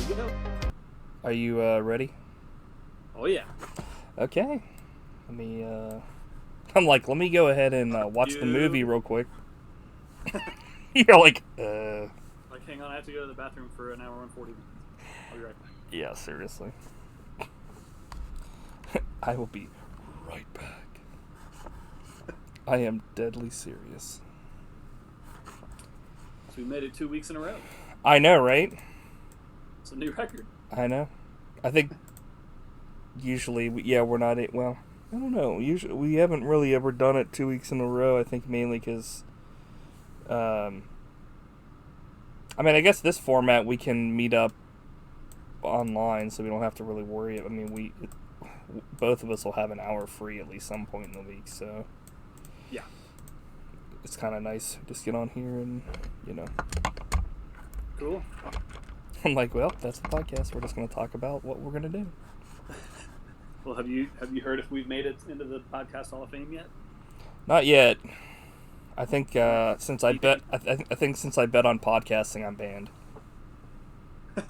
we go. Are you ready? Oh yeah. Okay. Let me. I'm like, let me go ahead and watch the movie real quick. You're like, Like, hang on, I have to go to the bathroom for an hour and 40 minutes. I'll be right back. Yeah, seriously. I will be right back. I am deadly serious. So we made it 2 weeks in a row. I know, right? It's a new record. I know. I think usually, we're not. Well, I don't know. Usually, we haven't really ever done it 2 weeks in a row. I think mainly because, I mean, I guess this format we can meet up online, so we don't have to really worry. I mean, both of us will have an hour free at least some point in the week, so yeah, it's kind of nice. Just get on here and cool. I'm like, well, that's the podcast. We're just going to talk about what we're going to do. Well, have you heard if we've made it into the podcast Hall of Fame yet? Not yet. I think since I bet, I think since I bet on podcasting, I'm banned. We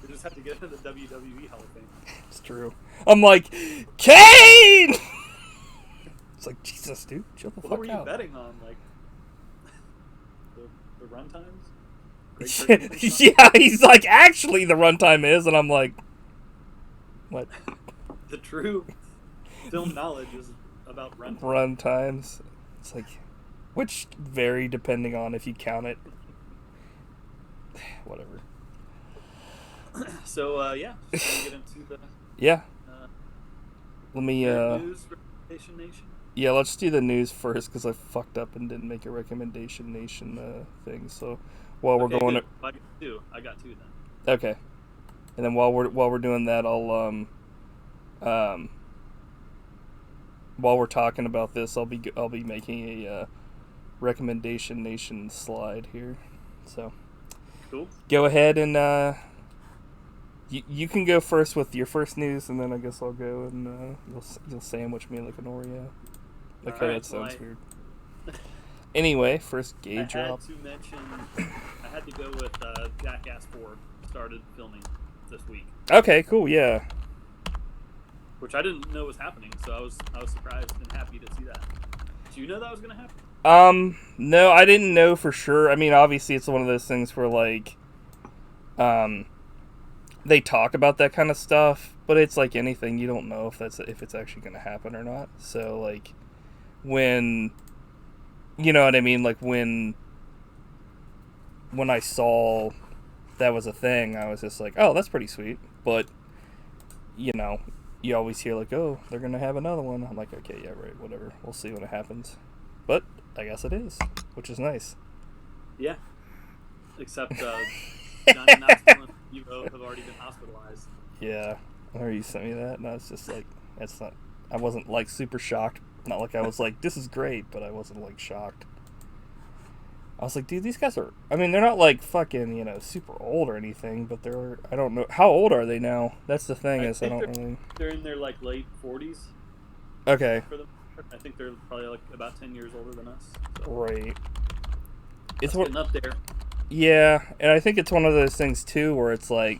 just have to get into the WWE Hall of Fame. It's true. I'm like, Kane! It's like, Jesus, dude, chill the fuck out. What were you betting on? Like, the run times? Yeah, he's like, actually, the runtime is, and I'm like, what? The true film knowledge is about run times. Run times. It's like, which vary depending on if you count it. Whatever. So, yeah, should we get into the yeah. Let me news recommendation nation? Yeah, let's do the news first because I fucked up and didn't make a recommendation nation thing. So while we're going, I got two then. Okay, and then while we're doing that, I'll while we're talking about this, I'll be making a recommendation nation slide here. So cool. Go ahead and you can go first with your first news, and then I guess I'll go and you'll sandwich me like an Oreo. Okay, that sounds weird. Anyway, first gauge drop. I had to go with Jackass 4 started filming this week. Okay, cool, yeah. Which I didn't know was happening, so I was surprised and happy to see that. Did you know that was going to happen? No, I didn't know for sure. I mean, obviously it's one of those things where like they talk about that kind of stuff, but it's like anything, you don't know if it's actually going to happen or not. So like when, you know what I mean, like when I saw that was a thing, I was just like, oh, that's pretty sweet. But you know, you always hear like, oh, they're going to have another one. I'm like, okay, yeah, right, whatever. We'll see when it happens. But I guess it is, which is nice. Yeah. Except Johnny Knoxville and Evo have already been hospitalized. Yeah. I heard you sent me that, and I was just like, that's not. I wasn't like super shocked. Not like I was like, this is great, but I wasn't like shocked. I was like, dude, these guys are. I mean, they're not like fucking, super old or anything, but they're. I don't know. How old are they now? That's the thing, I don't really. They're in their like late 40s. Okay. For them. I think they're probably like about 10 years older than us. So. Right. It's getting up there. Yeah, and I think it's one of those things too where it's like,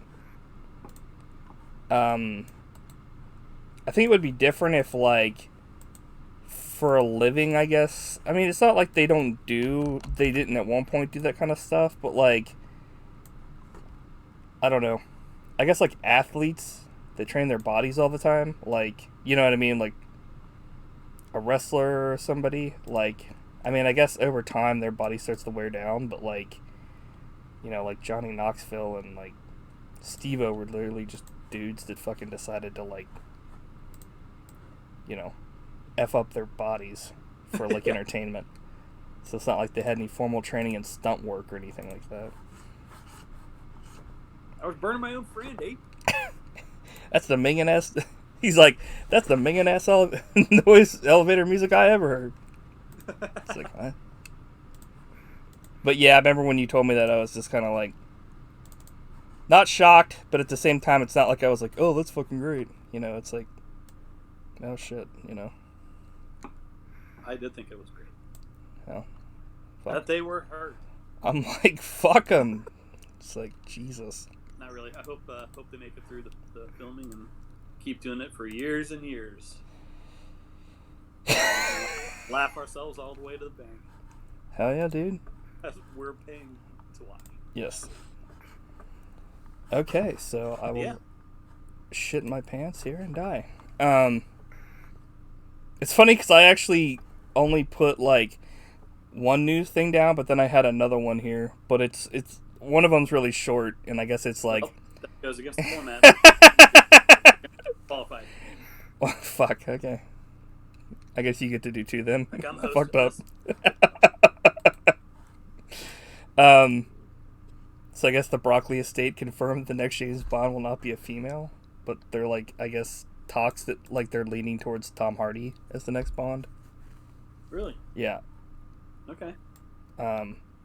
I think it would be different if like, for a living, I guess. I mean, it's not like they didn't at one point do that kind of stuff, but like, I don't know. I guess like athletes, they train their bodies all the time. Like, you know what I mean? Like, a wrestler or somebody, like, I mean, I guess over time their body starts to wear down, but like, like Johnny Knoxville and like Steve-O were literally just dudes that fucking decided to like, F up their bodies for like entertainment. So it's not like they had any formal training in stunt work or anything like that. I was burning my own friend, eh? That's the minging ass. He's like, that's the minging ass noise elevator music I ever heard. It's like, huh? But yeah, I remember when you told me that, I was just kind of like, not shocked, but at the same time, it's not like I was like, oh, that's fucking great. It's like, oh shit, I did think it was great. Well, that they were hurt. I'm like, fuck them. It's like, Jesus. Not really. I hope they make it through the filming and keep doing it for years and years. Laugh ourselves all the way to the bank. Hell yeah, dude. We're paying to watch. Yes. Okay, so I will shit in my pants here and die. It's funny because I actually only put like one news thing down, but then I had another one here. But it's one of them's really short, and I guess it's like that goes against the format. Qualified. Oh, fuck. Okay. I guess you get to do two then. Like I fucked up. So I guess the Broccoli estate confirmed the next James Bond will not be a female, but they're like, I guess, talks that like they're leaning towards Tom Hardy as the next Bond. Really? Yeah. Okay.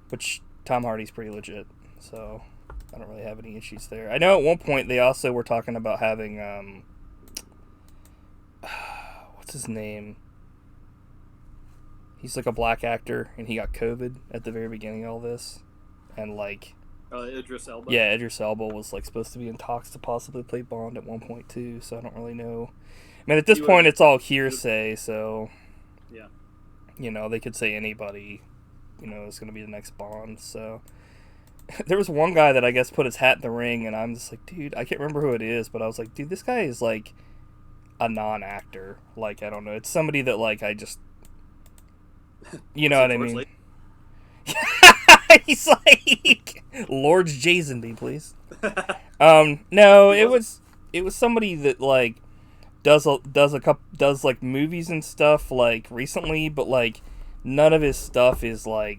Which Tom Hardy's pretty legit, so I don't really have any issues there. I know at one point they also were talking about having what's his name? He's like a black actor, and he got COVID at the very beginning of all this, and like. Idris Elba. Yeah, Idris Elba was like supposed to be in talks to possibly play Bond at one point too, so I don't really know. I mean, at this point, it's all hearsay, so yeah, you know, they could say anybody, you know, is going to be the next Bond. So there was one guy that I guess put his hat in the ring, and I'm just like, dude, I can't remember who it is, but I was like, dude, this guy is like a non-actor. Like, I don't know, it's somebody that like I just, you know what I mean. He's like, Lord Jason, please. No, it was somebody that like does like movies and stuff like recently, but like none of his stuff is like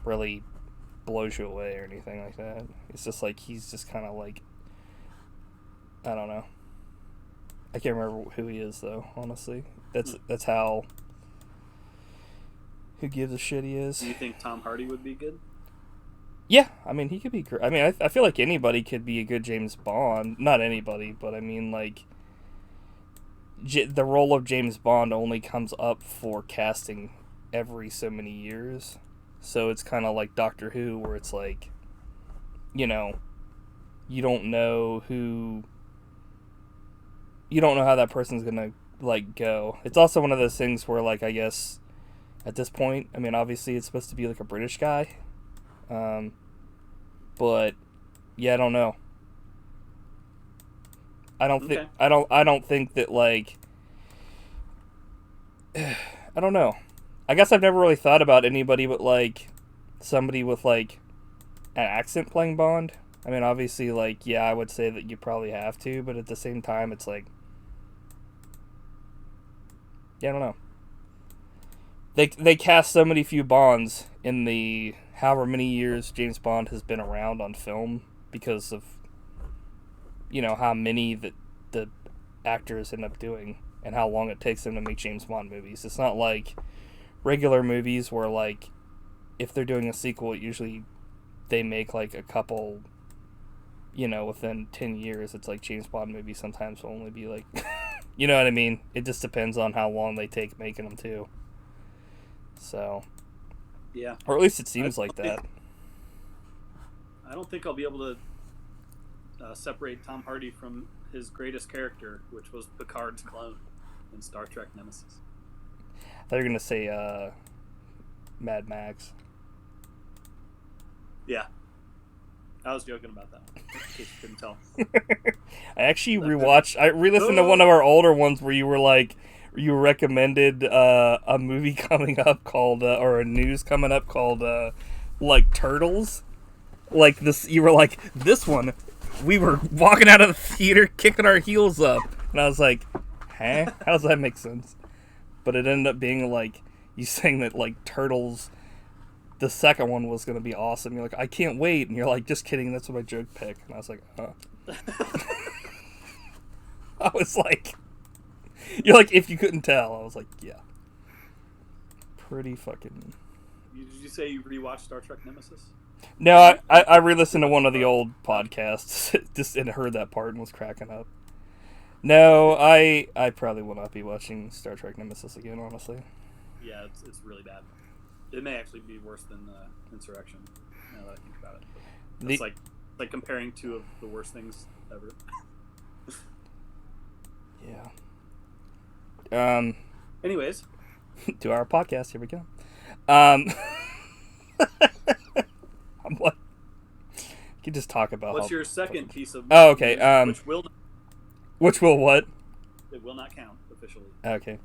really blows you away or anything like that. It's just like he's just kind of like, I don't know. I can't remember who he is though. Honestly, that's how. Who gives a shit he is. Do you think Tom Hardy would be good? Yeah, I mean, he could be great. I mean, I feel like anybody could be a good James Bond. Not anybody, but I mean, like, the role of James Bond only comes up for casting every so many years. So it's kind of like Doctor Who, where it's like, you know, you don't know how that person's gonna, like, go. It's also one of those things where, like, I guess... At this point, I mean, obviously it's supposed to be like a British guy, but yeah, I don't know. I don't think that like, I don't know. I guess I've never really thought about anybody but like somebody with like an accent playing Bond. I mean, obviously, like, yeah, I would say that you probably have to, but at the same time, it's like, yeah, I don't know. They cast so many few Bonds in the however many years James Bond has been around on film because of, you know, how many that the actors end up doing and how long it takes them to make James Bond movies. It's not like regular movies where, like, if they're doing a sequel, usually they make, like, a couple, you know, within 10 years. It's like James Bond movies sometimes will only be, like, you know what I mean? It just depends on how long they take making them, too. So, yeah, or at least it seems like that. I don't think I'll be able to separate Tom Hardy from his greatest character, which was Picard's clone in Star Trek Nemesis. I thought you were gonna say Mad Max. Yeah, I was joking about that one, in case you couldn't tell. I actually re-listened to one of our older ones where you were like. You recommended a movie coming up called, or a news coming up called, like, Turtles. Like, this, you were like, this one, we were walking out of the theater kicking our heels up. And I was like, huh? How does that make sense? But it ended up being, like, you saying that, like, Turtles, the second one was going to be awesome. You're like, I can't wait. And you're like, just kidding, that's what my joke pick. And I was like, huh. I was like... You're like, if you couldn't tell. I was like, yeah. Pretty fucking... Did you say you rewatched Star Trek Nemesis? No, I re-listened to one of the old podcasts just and heard that part and was cracking up. No, I probably will not be watching Star Trek Nemesis again, honestly. Yeah, it's really bad. It may actually be worse than Insurrection, now that I think about it. It's like comparing two of the worst things ever. Yeah. Anyways, to our podcast. Here we go. I'm like, you can just talk about. What's your second piece of? Oh, okay. Which will what? It will not count officially. Okay.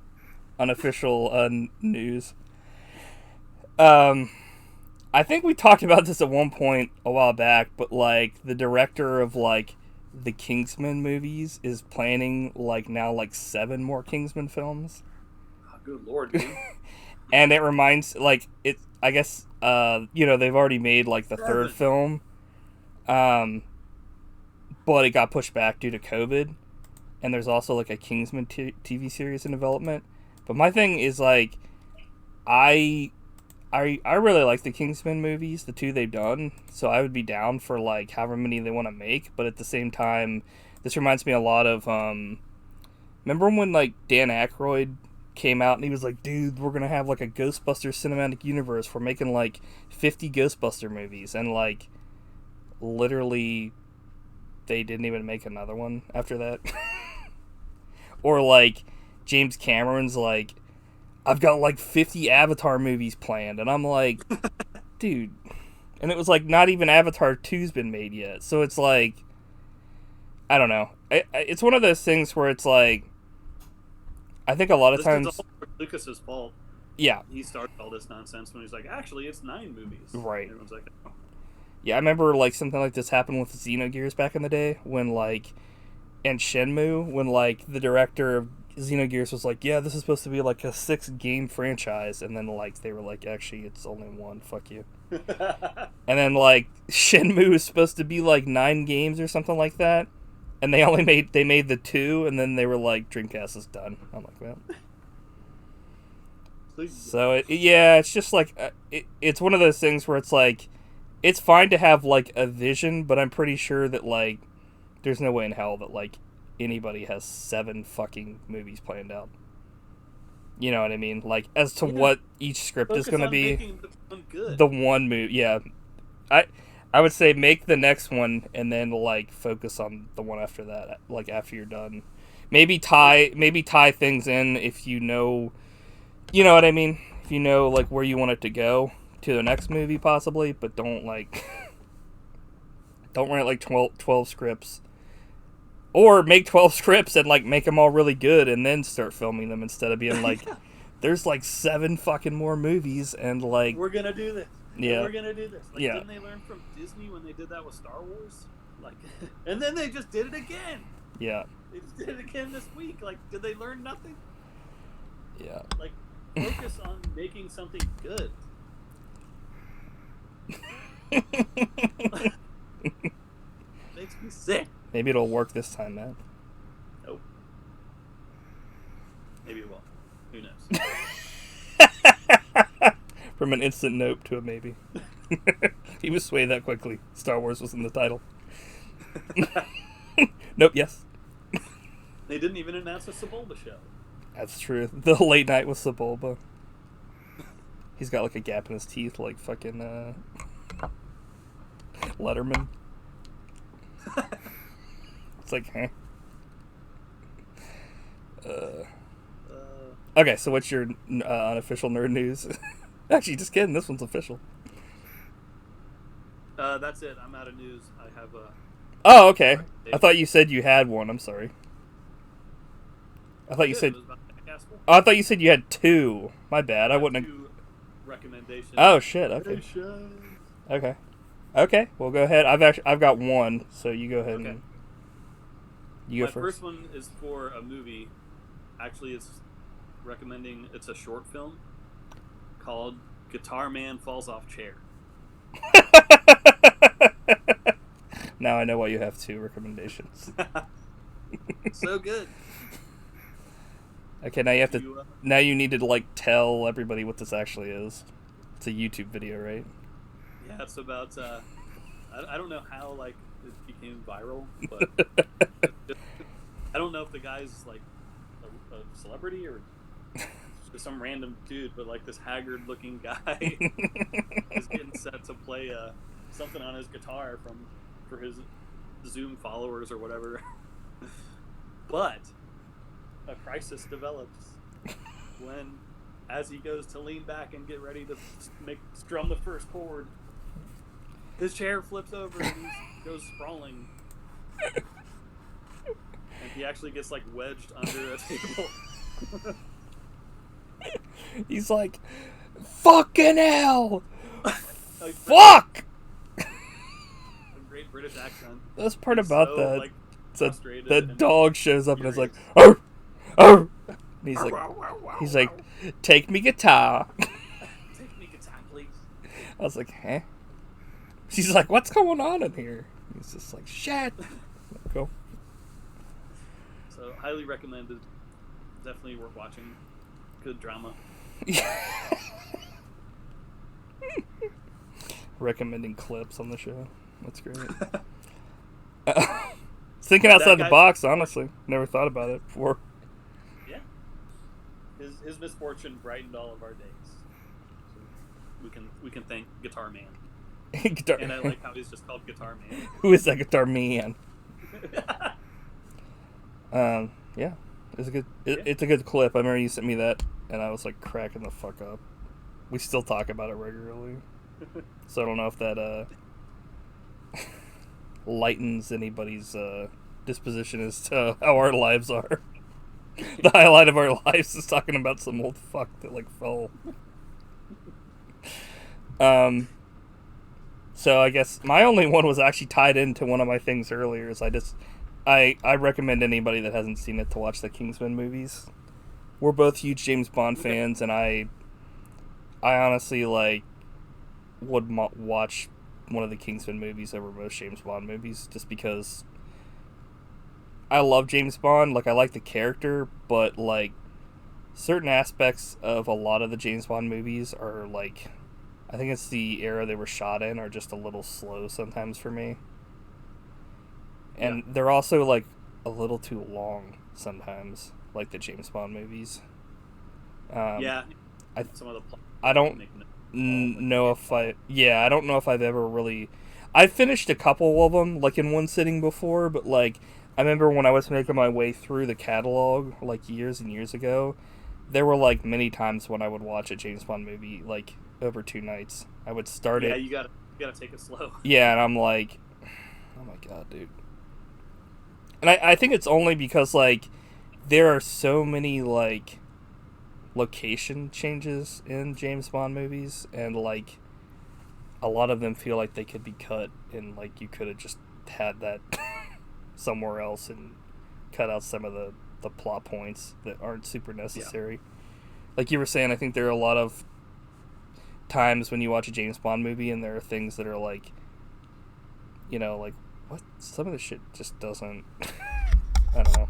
Unofficial news. I think we talked about this at one point a while back, but like the director of like the Kingsman movies is planning like now like 7 more Kingsman films. Oh, good lord, dude. And it reminds like it. I guess they've already made like the 3rd film, but it got pushed back due to COVID. And there's also like a Kingsman TV series in development. But my thing is like, I really like the Kingsman movies, the 2 they've done. So I would be down for like however many they want to make. But at the same time, this reminds me a lot of remember when like Dan Aykroyd came out and he was like, dude, we're gonna have like a Ghostbusters cinematic universe. We're making like 50 Ghostbuster movies, and like literally they didn't even make another one after that. Or like James Cameron's like, I've got like 50 Avatar movies planned, and I'm like, dude. And it was like not even Avatar 2's been made yet. So it's like, I don't know. It's one of those things where it's like, I think a lot of times it's all Lucas's fault. Yeah, he started all this nonsense when he's like, actually, it's 9 movies. Right. Everyone's like, oh. Yeah, I remember like something like this happened with Xenogears back in the day when like, and Shenmue, when like the director of Xenogears was like, yeah, this is supposed to be like a 6-game franchise, and then like they were like, actually, it's only 1. Fuck you. And then like Shenmue is supposed to be like 9 games or something like that, and they made the 2, and then they were like, Dreamcast is done. I'm like, well. So it's just like it's one of those things where it's like, it's fine to have like a vision, but I'm pretty sure that like there's no way in hell that like anybody has 7 fucking movies planned out. You know what I mean? Like as to what each script is going to be. The one movie, yeah. I would say make the next one and then like focus on the one after that. Like after you're done, maybe tie things in if you know. You know what I mean? If you know like where you want it to go to the next movie possibly, but don't like don't write like 12 scripts. Or make 12 scripts and like make them all really good and then start filming them instead of being like there's like 7 fucking more movies and like we're going to do this. Yeah. We're going to do this. Like, yeah. Didn't they learn from Disney when they did that with Star Wars? Like and then they just did it again. Yeah. They just did it again this week. Like did they learn nothing? Yeah. Like focus on making something good. Makes me sick. Maybe it'll work this time, man. Nope. Maybe it won't. Who knows? From an instant nope to a maybe. He was swayed that quickly. Star Wars was in the title. Nope, yes. They didn't even announce a Sebulba show. That's true. The late night with Sebulba. He's got like a gap in his teeth like fucking Letterman. It's like, huh? Okay, so what's your unofficial nerd news? Actually, just kidding. This one's official. That's it. I'm out of news. I have a... Oh, okay. I thought you said you had one. I'm sorry. I thought you said... Oh, I thought you said you had 2. My bad. I wouldn't have... 2 recommendations. Oh, shit. Okay. Okay. Okay. Well, go ahead. I've got 1, so you go ahead and... You go My first. first one is for a movie. Actually, it's recommending... It's a short film called Guitar Man Falls Off Chair. Now I know why you have 2 recommendations. So good. Okay, now you have to. Now you need to like tell everybody what this actually is. It's a YouTube video, right? Yeah, it's about. I don't know how like it became viral, but I don't know if the guy's like a celebrity or just some random dude, but like this haggard-looking guy is getting set to play a something on his guitar for his Zoom followers or whatever. But a crisis develops when, as he goes to lean back and get ready to strum the first chord, his chair flips over and he goes sprawling. And he actually gets like wedged under a table. He's like, fucking hell! Fuck! A great British accent. The best part about so, that, like, the dog shows up and is like, arr, arr. And he's like, take me guitar. Take me guitar, please. I was like, huh? She's like, what's going on in here? He's just like, shit. Go. So, highly recommended. Definitely worth watching. Good drama. Recommending clips on the show. That's great. Thinking outside the box, honestly. Never thought about it before. Yeah. His misfortune brightened all of our days. So we can thank Guitar Man. And I like how he's just called Guitar Man. Who is that Guitar Man? Yeah. It's a good. It's a good clip. I remember you sent me that, and I was like cracking the fuck up. We still talk about it regularly, so I don't know if that lightens anybody's disposition as to how our lives are. The highlight of our lives is talking about some old fuck that like fell. So I guess my only one was actually tied into one of my things earlier. Is I recommend anybody that hasn't seen it to watch the Kingsman movies. We're both huge James Bond fans, and I honestly like would watch one of the Kingsman movies over most James Bond movies, just because I love James Bond. Like, I like the character, but like certain aspects of a lot of the James Bond movies are like, I think it's the era they were shot in, are just a little slow sometimes for me. And they're also, like, a little too long sometimes, like the James Bond movies. Some of the plot. I don't know if I don't know if I've ever really... I've finished a couple of them, like, in one sitting before, but, like, I remember when I was making my way through the catalog, like, years and years ago, there were, like, many times when I would watch a James Bond movie, like, over 2 nights. I would start it... Yeah, you gotta take it slow. Yeah, and I'm like, oh my god, dude. And I think it's only because, like, there are so many, like, location changes in James Bond movies, and, like, a lot of them feel like they could be cut, and, like, you could have just had that somewhere else and cut out some of the plot points that aren't super necessary. Yeah. Like you were saying, I think there are a lot of times when you watch a James Bond movie and there are things that are, like, you know, like, what? Some of the shit just doesn't... I don't know.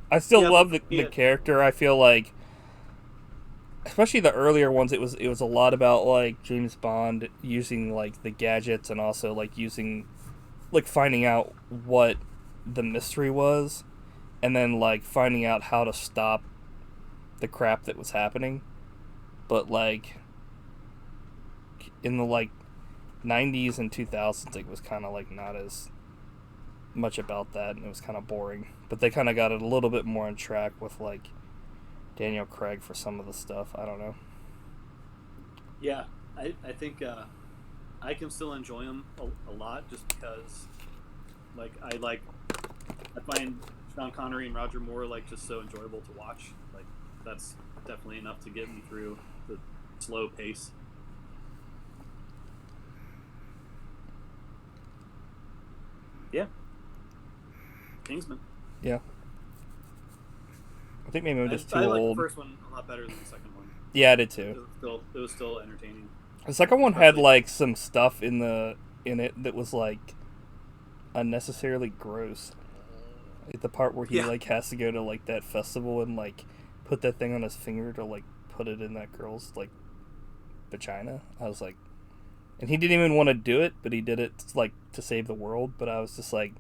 I still love the character. I feel like, especially the earlier ones, it was a lot about, like, James Bond using, like, the gadgets and also, like, using, like, finding out what the mystery was and then, like, finding out how to stop the crap that was happening. But, like, in the, like, 90s and 2000s, it was kind of, like, not as much about that, and it was kind of boring. But they kind of got it a little bit more on track with, like, Daniel Craig for some of the stuff. I don't know. Yeah, I think I can still enjoy him a lot, just because, like, I find Sean Connery and Roger Moore, like, just so enjoyable to watch. Like, that's definitely enough to get me through the slow pace. Yeah. Kingsman. Yeah. I think maybe I'm just too old. I like the first one a lot better than the second one. Yeah, I did too. It was still entertaining. The second one had, like, some stuff in it that was, like, unnecessarily gross. Like the part where he like has to go to, like, that festival and, like, put that thing on his finger to, like, put it in that girl's, like, vagina. I was like, and he didn't even want to do it, but he did it, like, to save the world. But I was just like,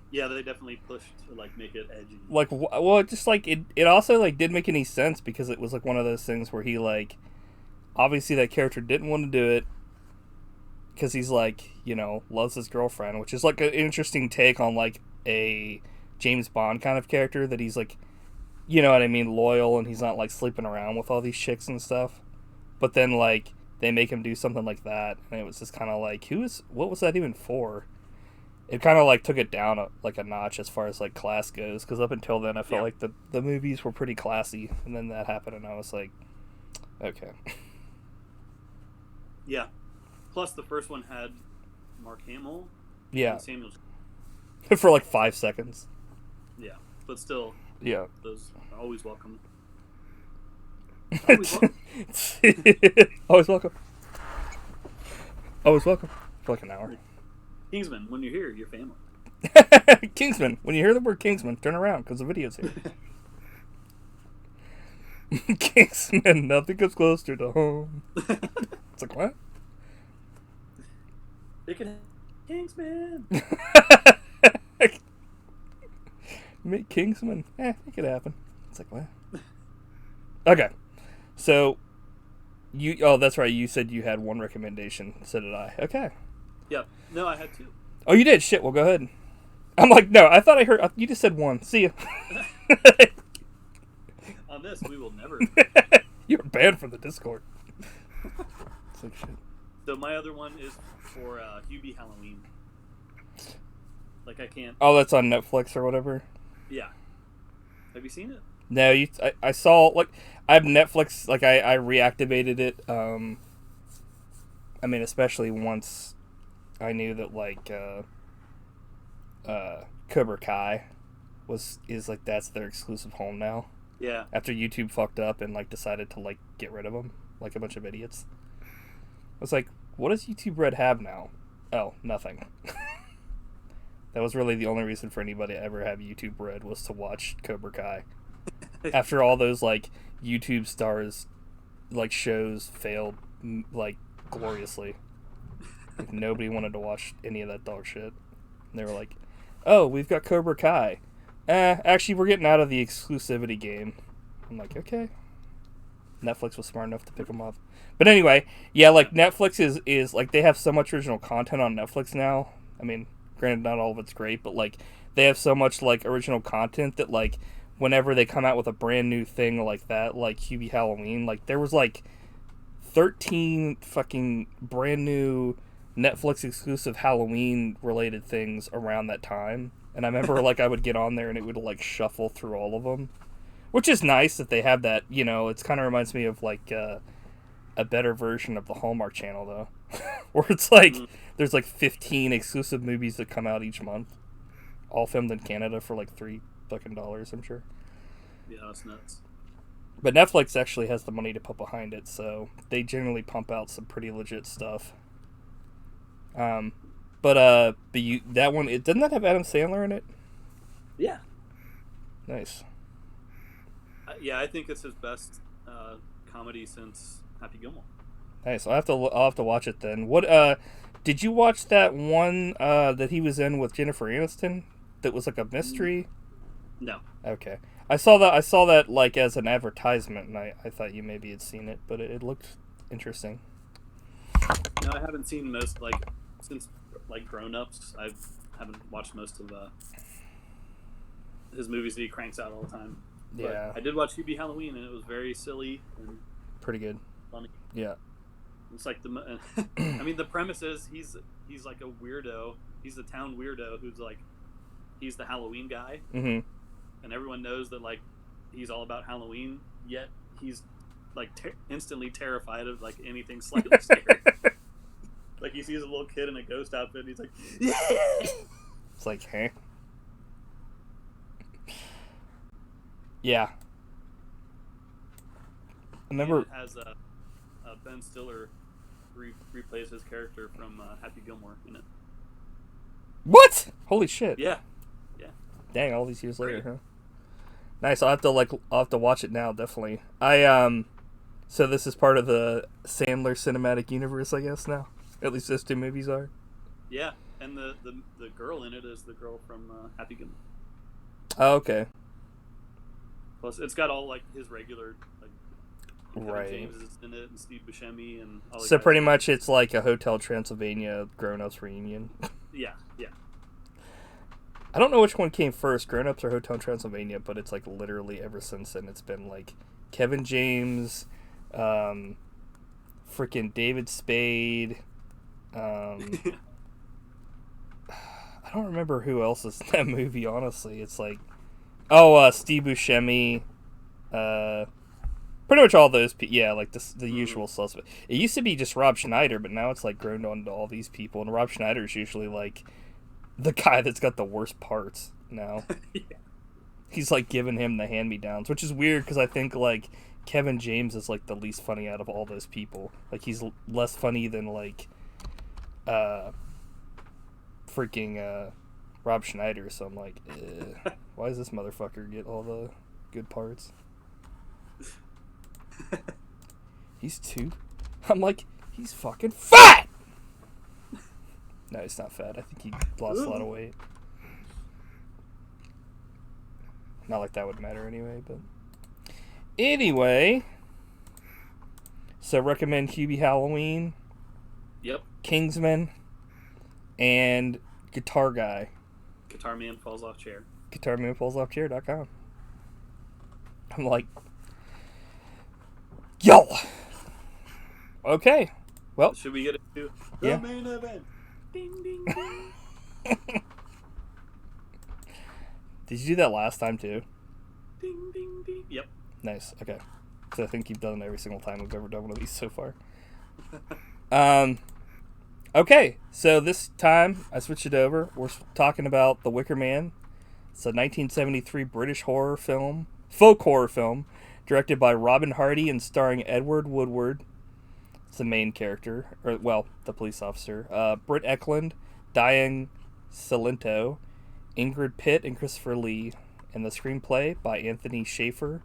yeah, they definitely pushed to, like, make it edgy. Like, well, just, like, it also, like, didn't make any sense because it was, like, one of those things where he, like, obviously that character didn't want to do it because he's like, loves his girlfriend, which is like an interesting take on like a James Bond kind of character, that he's like, you know what I mean, loyal, and he's not like sleeping around with all these chicks and stuff. But then like they make him do something like that, and it was just kind of like, what was that even for? It kind of like took it down like a notch as far as like class goes, because up until then I felt like the movies were pretty classy, and then that happened and I was like, okay. Yeah. Plus the first one had Mark Hamill. Yeah. And Samuel. For like 5 seconds. Yeah, but still. Yeah. Those are always welcome. Always welcome. Always welcome. Always welcome. For like an hour. Kingsman, when you're here, your family. Kingsman, when you hear the word Kingsman, turn around because the video's here. Kingsman, nothing comes closer to home. It's like, what? They can Kingsman. Meet Kingsman. It could happen. It's like, what? Okay. So, that's right. You said you had one recommendation. So did I. Okay. Yeah. No, I had two. Oh, you did? Shit, well, go ahead. I'm like, no, I thought I heard... You just said one. See ya. On this, we will never... You're banned from the Discord. It's like, shit. So my other one is for Hubie Halloween. Like, I can't... Oh, that's on Netflix or whatever? Yeah. Have you seen it? No, I saw... Like, I have Netflix... Like, I reactivated it. I mean, especially once I knew that, like... Cobra Kai is like, that's their exclusive home now. Yeah. After YouTube fucked up and like decided to like get rid of them like a bunch of idiots. I was like, what does YouTube Red have now? Oh, nothing. That was really the only reason for anybody to ever have YouTube Red, was to watch Cobra Kai. After all those like YouTube stars like shows failed like gloriously. Like, nobody wanted to watch any of that dog shit. And they were like, oh, we've got Cobra Kai. Actually, we're getting out of the exclusivity game. I'm like, okay. Netflix was smart enough to pick them up. But anyway, yeah, like, Netflix is like, they have so much original content on Netflix now. I mean, granted, not all of it's great, but, like, they have so much, like, original content that, like, whenever they come out with a brand new thing like that, like Hubie Halloween, like, there was, like, 13 fucking brand new Netflix exclusive Halloween related things around that time. And I remember like I would get on there and it would like shuffle through all of them, which is nice that they have that. It's kind of reminds me of like a better version of the Hallmark Channel though, where it's like there's like 15 exclusive movies that come out each month, all filmed in Canada for like $3 fucking, I'm sure. Yeah, that's nuts. But Netflix actually has the money to put behind it, so they generally pump out some pretty legit stuff. That one, doesn't that have Adam Sandler in it? Yeah. Nice. Yeah, I think it's his best comedy since Happy Gilmore. Nice. I'll have to watch it then. What did you watch that one that he was in with Jennifer Aniston that was like a mystery? No. Okay. I saw that like as an advertisement, and I thought you maybe had seen it, but it looked interesting. No, I haven't seen most, like, since like Grown Ups. I haven't watched most of his movies that he cranks out all the time. Yeah. But I did watch Hubie Halloween, and it was very silly and pretty good. Funny. Yeah. It's like I mean, the premise is he's like a weirdo. He's a town weirdo who's like, he's the Halloween guy. Mm-hmm. And everyone knows that like he's all about Halloween, yet he's like instantly terrified of like anything slightly scary. Like he sees a little kid in a ghost outfit and he's like, yeah! It's like, hey. Yeah. I remember it has Ben Stiller replays his character from Happy Gilmore in it. What? Holy shit. Yeah. Dang, all these years later, huh? Nice. I'll have to watch it now, definitely. So this is part of the Sandler cinematic universe, I guess, now. At least those two movies are. Yeah, and the girl in it is the girl from Happy Gilmore. Oh, okay. Plus, it's got all like his regular like Right. James is in it, and Steve Buscemi, and all the So guys. pretty much it's like a Hotel Transylvania Grown Ups reunion. Yeah. I don't know which one came first, Grown Ups or Hotel Transylvania, but it's like literally ever since then it's been like Kevin James, freaking David Spade. I don't remember who else is in that movie, honestly. It's like, Steve Buscemi, pretty much all those people. Yeah, like the usual suspect. It used to be just Rob Schneider, but now it's like grown on to all these people, and Rob Schneider is usually like the guy that's got the worst parts now. Yeah. He's like giving him the hand-me-downs, which is weird because I think like Kevin James is like the least funny out of all those people. Like he's less funny than like freaking Rob Schneider. So I'm like, why does this motherfucker get all the good parts? He's too. I'm like, he's fucking fat. No, he's not fat. I think he lost a lot of weight. Not like that would matter anyway, but anyway. So recommend Hubie Halloween. Yep. Kingsman, and Guitar Guy. Guitar Man Falls Off Chair. GuitarManFallsOffChair.com. I'm like, yo. Okay. Well, should we get into the main event? Ding ding ding. Did you do that last time too? Ding ding ding. Yep. Nice. Okay. Because I think you've done it every single time we've ever done one of these so far. Okay, so this time I switched it over. We're talking about The Wicker Man. It's a 1973 British folk horror film, directed by Robin Hardy and starring Edward Woodward. It's the main character, the police officer. Britt Ekland, Diane Cilento, Ingrid Pitt, and Christopher Lee. And the screenplay by Anthony Shaffer,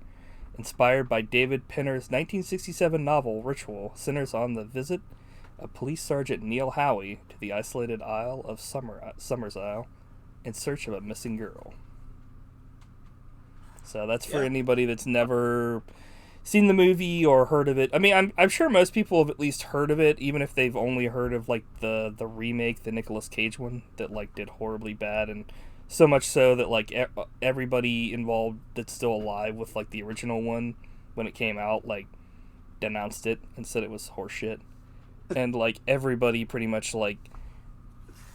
inspired by David Penner's 1967 novel Ritual, centers on the visit of Police Sergeant Neil Howie to the isolated Isle of Summers Isle in search of a missing girl. So that's for anybody that's never seen the movie or heard of it. I mean, I'm sure most people have at least heard of it, even if they've only heard of like the remake, the Nicolas Cage one that like did horribly bad, and so much so that like everybody involved that's still alive with like the original one when it came out like denounced it and said it was horseshit. And like everybody pretty much like,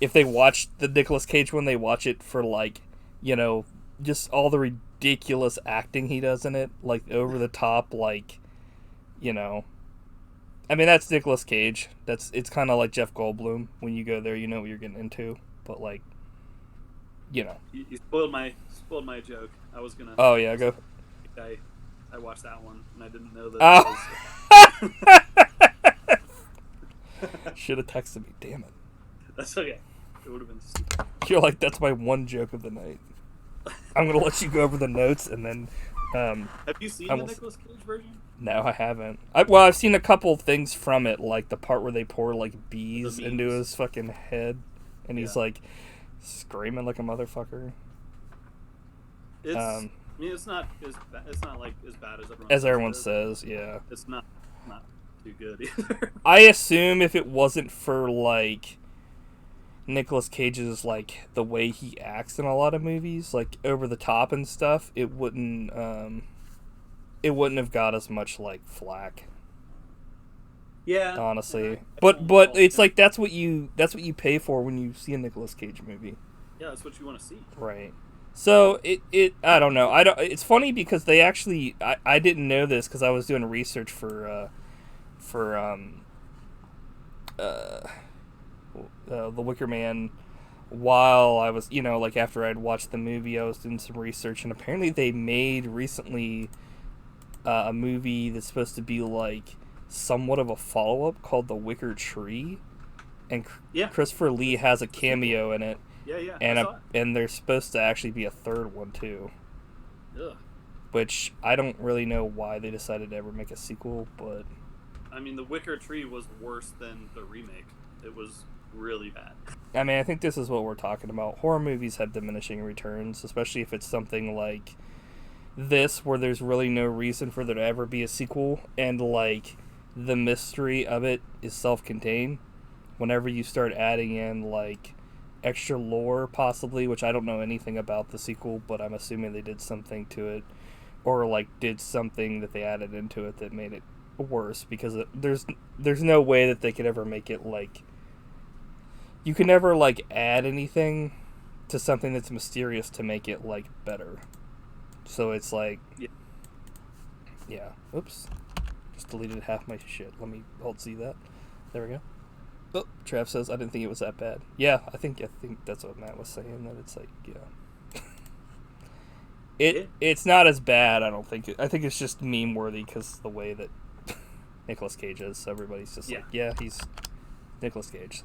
if they watch the Nicolas Cage one, they watch it for like, you know, just all the ridiculous acting he does in it, like over the top, like, you know, I mean that's Nicolas Cage. It's kind of like Jeff Goldblum. When you go there, you know what you're getting into. But like, you know, you spoiled my joke. I was gonna. Oh yeah, go. I watched that one and I didn't know that. Oh. Should have texted me. Damn it. That's okay. It would have been stupid. You're like, that's my one joke of the night. I'm gonna let you go over the notes and then. Have you seen the Nicolas Cage version? No, I haven't. I've seen a couple things from it, like the part where they pour like bees into his fucking head, and he's like screaming like a motherfucker. I mean, it's not like as bad as everyone says. Yeah, it's not too good either. I assume if it wasn't for like Nicolas Cage's like the way he acts in a lot of movies, like over the top and stuff, it wouldn't have got as much like flack. Yeah, honestly, but it's like that's what you pay for when you see a Nicolas Cage movie. Yeah, that's what you want to see. Right. So it I don't know. It's funny because they actually I didn't know this because I was doing research for The Wicker Man while I was, you know, like after I'd watched the movie, I was doing some research, and apparently they made recently a movie that's supposed to be like somewhat of a follow-up called The Wicker Tree, and Christopher Lee has a cameo in it. Yeah. And there's supposed to actually be a third one too. Ugh. Which I don't really know why they decided to ever make a sequel, but I mean, The Wicker Tree was worse than the remake. It was really bad. I mean, I think this is what we're talking about. Horror movies have diminishing returns, especially if it's something like, this, where there's really no reason for there to ever be a sequel, and like the mystery of it is self-contained. Whenever you start adding in like extra lore, possibly, which I don't know anything about the sequel, but I'm assuming they did something to it, or like did something that they added into it that made it worse, because there's no way that they could ever make it like, you can never like add anything to something that's mysterious to make it like better. So it's like, yeah. Oops, just deleted half my shit. Let me see that. There we go. Oh, Trav says I didn't think it was that bad. Yeah, I think that's what Matt was saying, that it's like, yeah. It's not as bad, I don't think. I think it's just meme worthy because the way that Nicolas Cage is. So everybody's just like, yeah, he's Nicolas Cage.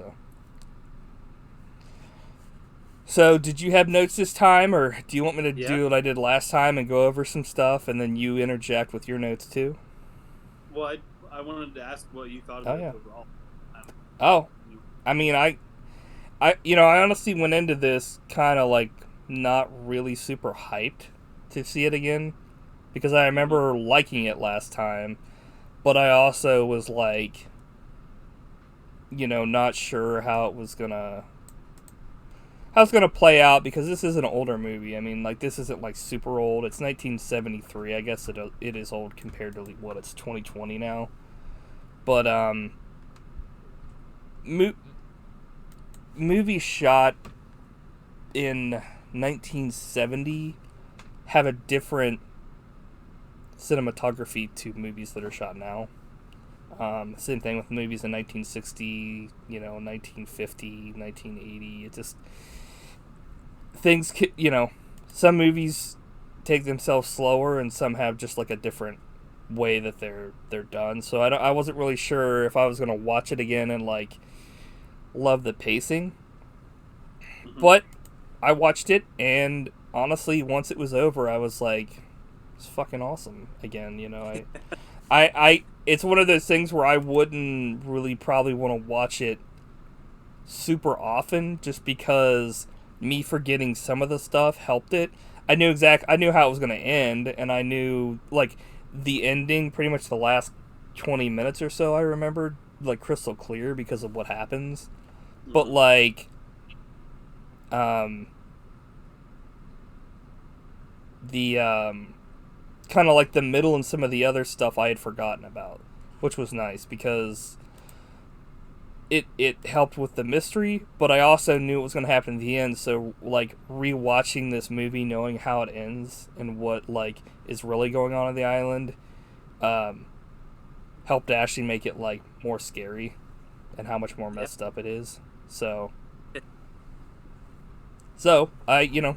So did you have notes this time, or do you want me to do what I did last time and go over some stuff and then you interject with your notes too? Well, I wanted to ask what you thought about it overall. I mean, I honestly went into this kind of like not really super hyped to see it again, because I remember liking it last time, but I also was like, not sure how it was gonna play out, because this is an older movie. I mean, like, this isn't like super old. It's 1973. I guess it is old compared to what, it's 2020 now. But movies shot in 1970 have a different cinematography to movies that are shot now. Same thing with movies in 1960, 1950, 1980. It just, things, some movies take themselves slower and some have just like a different way that they're done. So I wasn't really sure if I was going to watch it again and like love the pacing. Mm-hmm. But I watched it, and honestly, once it was over, I was like, it's fucking awesome again. I it's one of those things where I wouldn't really probably want to watch it super often, just because me forgetting some of the stuff helped it. I knew how it was going to end, and I knew like the ending, pretty much the last 20 minutes or so I remembered like crystal clear because of what happens. Mm-hmm. But like the kind of like the middle and some of the other stuff I had forgotten about, which was nice because it helped with the mystery, but I also knew it was going to happen at the end. So like rewatching this movie, knowing how it ends and what like is really going on the island, helped to actually make it like more scary and how much more messed up it is. So I,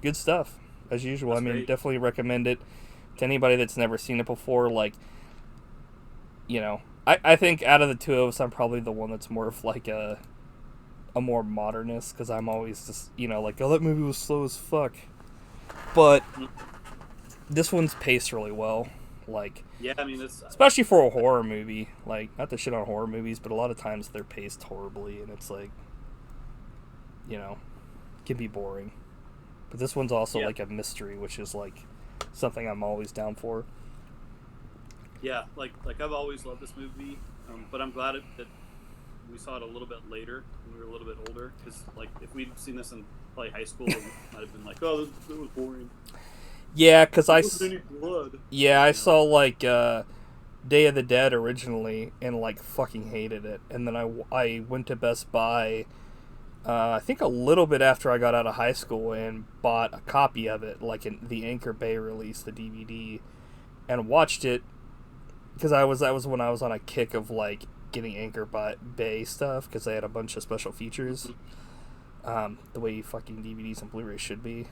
good stuff as usual. That's great. Definitely recommend it to anybody that's never seen it before. Like, I think out of the two of us, I'm probably the one that's more of like a more modernist, because I'm always just, like, oh, that movie was slow as fuck. But this one's paced really well. Like, yeah, I mean, it's especially for a horror movie. Like, not to shit on horror movies, but a lot of times they're paced horribly, and it's like, can be boring. But this one's also like a mystery, which is like something I'm always down for. Yeah, like I've always loved this movie, but I'm glad that we saw it a little bit later when we were a little bit older. Because like if we'd seen this in probably high school, it might have been like, oh, this was boring. Yeah, because I I saw like Day of the Dead originally and like fucking hated it, and then I went to Best Buy. I think a little bit after I got out of high school, and bought a copy of it, like in the Anchor Bay release, the DVD, and watched it, because that was when I was on a kick of like getting Anchor Bay stuff, because they had a bunch of special features, the way fucking DVDs and Blu-rays should be.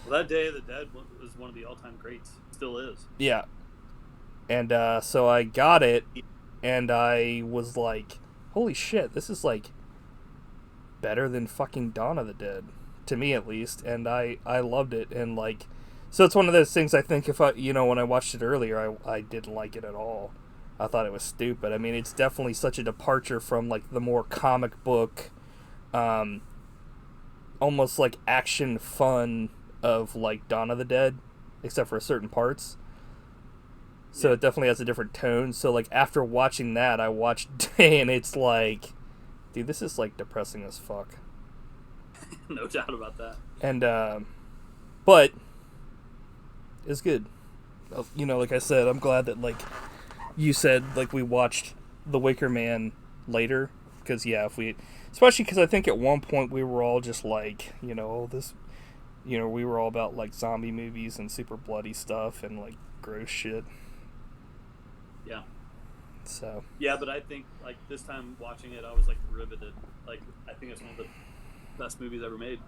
Well, that Day of the Dead was one of the all-time greats. Still is. Yeah. And so I got it, and I was like, holy shit, this is like better than fucking Dawn of the Dead, to me at least. And I loved it. And like, so it's one of those things, I think if I, when I watched it earlier, I didn't like it at all. I thought it was stupid. I mean, it's definitely such a departure from like the more comic book, almost like action fun of like Dawn of the Dead, except for certain parts. So it definitely has a different tone. So like after watching that, I watched Day, and it's like, dude, this is like depressing as fuck. No doubt about that. And but it's good. You know, like I said, I'm glad that like you said, like we watched The Wicker Man later, because especially because I think at one point we were all just like, you know, we were all about like zombie movies and super bloody stuff and like gross shit. Yeah. So. Yeah, but I think like this time watching it, I was like riveted. Like I think it's one of the best movies ever made.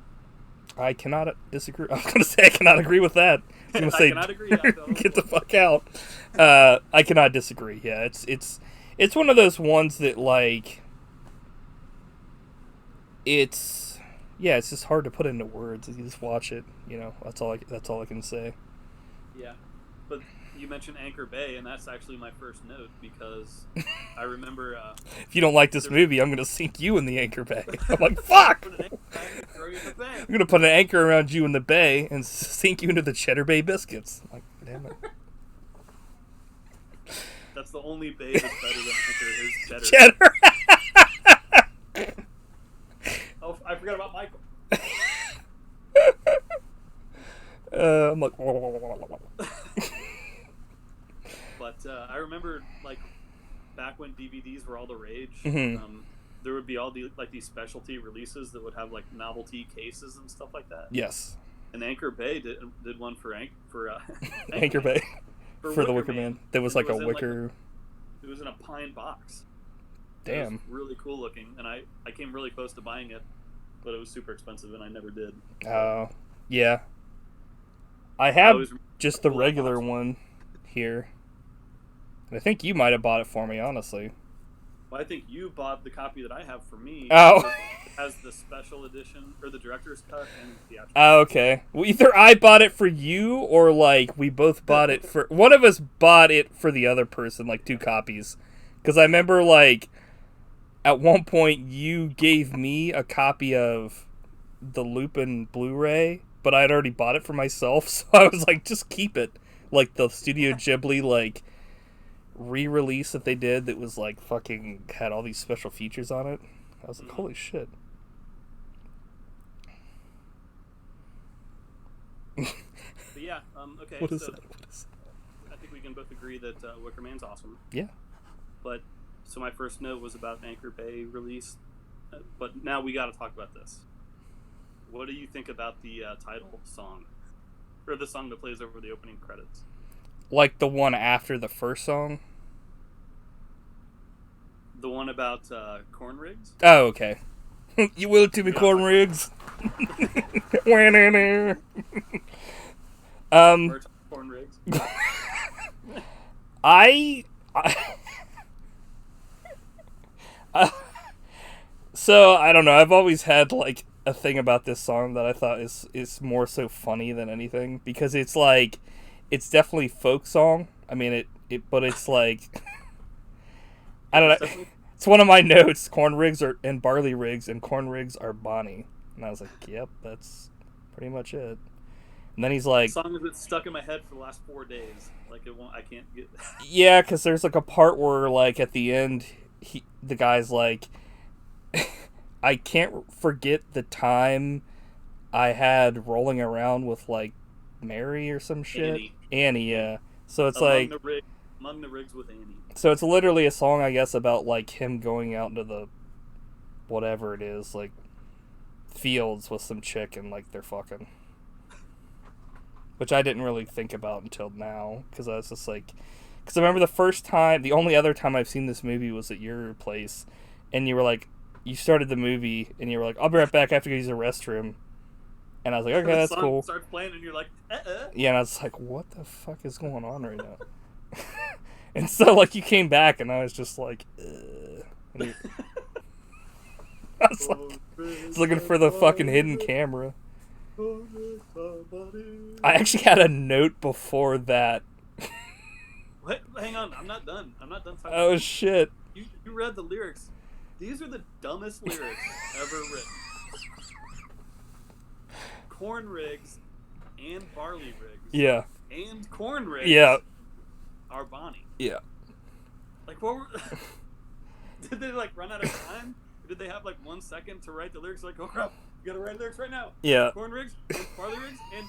I cannot disagree. I was going to say I cannot agree with that. I was going to say, cannot agree. Get the fuck out. I cannot disagree. Yeah, it's one of those ones that like it's just hard to put into words. You just watch it. You know, that's all I can say. Yeah, but you mentioned Anchor Bay, and that's actually my first note because I remember. If you don't like this movie, I'm going to sink you in the Anchor Bay. I'm like, fuck! I'm going to put an anchor around you in the bay and sink you into the Cheddar Bay biscuits. I'm like, damn it. That's the only bay that's better than Anchor is Cheddar. Oh, I forgot about Michael. I'm like... But I remember, like, back when DVDs were all the rage, mm-hmm. There would be all these specialty releases that would have like novelty cases and stuff like that. Yes. And Anchor Bay did one for Anchor Bay for the Wicker Man. There was like a wicker. It was in a pine box. Damn. It was really cool looking, and I came really close to buying it, but it was super expensive, and I never did. Oh, yeah. I have just the regular one here. I think you might have bought it for me, honestly. Well, I think you bought the copy that I have for me. Oh. It has the special edition, or the director's cut, and the actual. Oh, okay. Well, either I bought it for you, or, like, we both bought it for... One of us bought it for the other person, like, 2 copies. Because I remember, like, at one point, you gave me a copy of the Lupin Blu-ray, but I had already bought it for myself, so I was like, just keep it. Like, the Studio Ghibli, like... re-release that they did that was like fucking had all these special features on it. I was like, holy shit. But yeah, okay. What is that? I think we can both agree that Wicker Man's awesome. Yeah. But so my first note was about Anchor Bay release, but now we got to talk about this. What do you think about the title song, or the song that plays over the opening credits? Like the one after the first song? The one about corn rigs? Oh, okay. You will it to me, corn rigs. Corn rigs. So I don't know. I've always had like a thing about this song that I thought is more so funny than anything, because it's like it's definitely folk song. I mean but it's like I don't know. It's one of my notes. Corn rigs and barley rigs, and corn rigs are Bonnie. And I was like, yep, that's pretty much it. And then he's like, the song has been stuck in my head for the last 4 days. Like I can't get. Yeah, because there's like a part where like at the end, the guy's like, I can't forget the time I had rolling around with like Mary or some shit. Annie, yeah. So it's among the rigs with Annie. So it's literally a song, I guess, about like him going out into the whatever it is, like fields with some chick and like they're fucking. Which I didn't really think about until now, because I was just like, because I remember the only other time I've seen this movie was at your place, and you were like, you started the movie and you were like, I'll be right back, I have to go use the restroom. And I was like, okay, that's cool. Starts playing and you're like, Yeah, and I was like, what the fuck is going on right now? And so, like, you came back, and I was just like, I was looking for the fucking hidden camera. I actually had a note before that. What? Hang on, I'm not done. Talking oh, shit. You read the lyrics. These are the dumbest lyrics ever written. Corn rigs and barley rigs. Yeah. And corn rigs. Yeah. Are Bonnie. Yeah. Like, what were... Did they, like, run out of time? Did they have, like, 1 second to write the lyrics? Like, oh, crap, you gotta write lyrics right now. Yeah. Corn rigs, and barley rigs, and...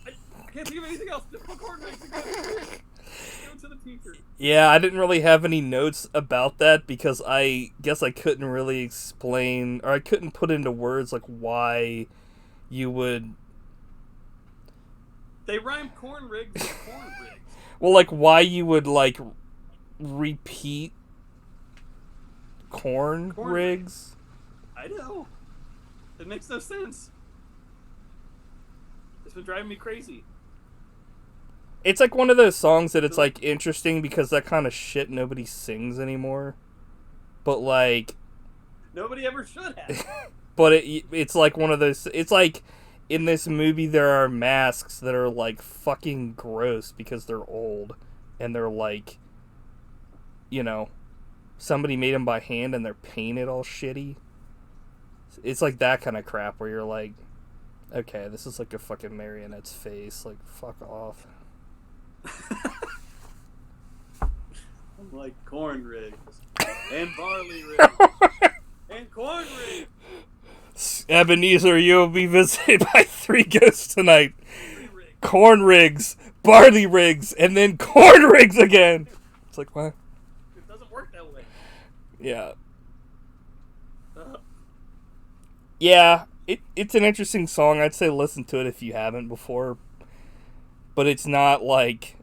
I can't think of anything else. Just put corn rigs and go to the teacher. Yeah, I didn't really have any notes about that because I guess I couldn't really explain, or I couldn't put into words, like, why you would... They rhymed corn rigs with corn rigs. Well, like, why you would, like, repeat corn rigs? I know. It makes no sense. It's been driving me crazy. It's like one of those songs that it's, like, interesting because that kind of shit nobody sings anymore. But, like... Nobody ever should have. But it's like one of those... It's like... In this movie, there are masks that are, like, fucking gross because they're old. And they're, like, you know, somebody made them by hand and they're painted all shitty. It's like that kind of crap where you're like, okay, this is like a fucking marionette's face. Like, fuck off. I'm like, corn rigs. And barley rigs. And corn rigs. Ebenezer, you'll be visited by 3 ghosts tonight. Corn rigs, barley rigs, and then corn rigs again. It's like, what? It doesn't work that way. Yeah. Yeah, it's an interesting song. I'd say listen to it if you haven't before. But it's not like...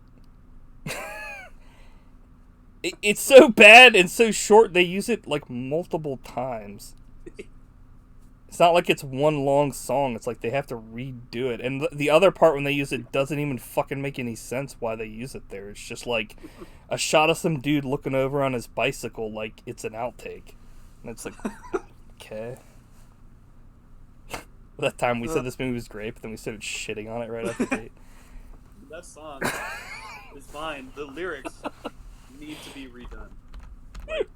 it's so bad and so short, they use it like multiple times. It's not like it's one long song. It's like they have to redo it. And the other part when they use it doesn't even fucking make any sense why they use it there. It's just like a shot of some dude looking over on his bicycle like it's an outtake. And it's like, okay. That time we said this movie was great, but then we started shitting on it right off the gate. That song is fine. The lyrics need to be redone. Like,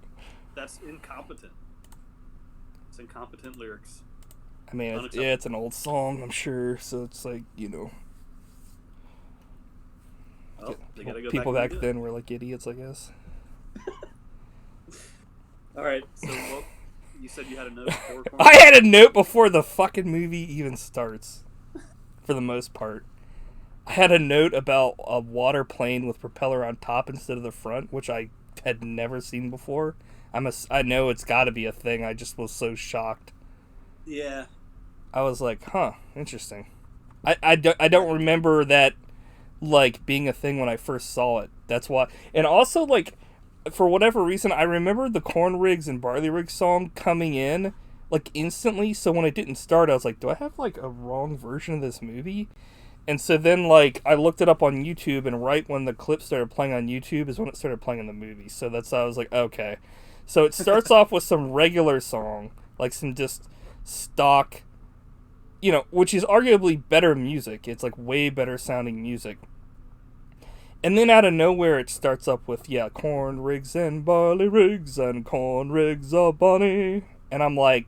that's incompetent. It's incompetent lyrics. I mean, it's an old song, I'm sure, so it's like, you know. Well, they gotta go people back back then were like idiots, I guess. Alright, so you said you had a note before corn? I had a note before the fucking movie even starts, for the most part. I had a note about a water plane with propeller on top instead of the front, which I had never seen before. I know it's got to be a thing. I just was so shocked. Yeah. I was like, huh, interesting. I don't remember that, like, being a thing when I first saw it. That's why. And also, like, for whatever reason, I remember the Corn Rigs and Barley Rigs song coming in, like, instantly. So when it didn't start, I was like, do I have, like, a wrong version of this movie? And so then, like, I looked it up on YouTube, and right when the clip started playing on YouTube is when it started playing in the movie. So that's how I was like, okay. So it starts off with some regular song, like some just stock, you know, which is arguably better music. It's like way better sounding music. And then out of nowhere it starts up with, yeah, corn rigs and barley rigs and corn rigs are bunny. And I'm like,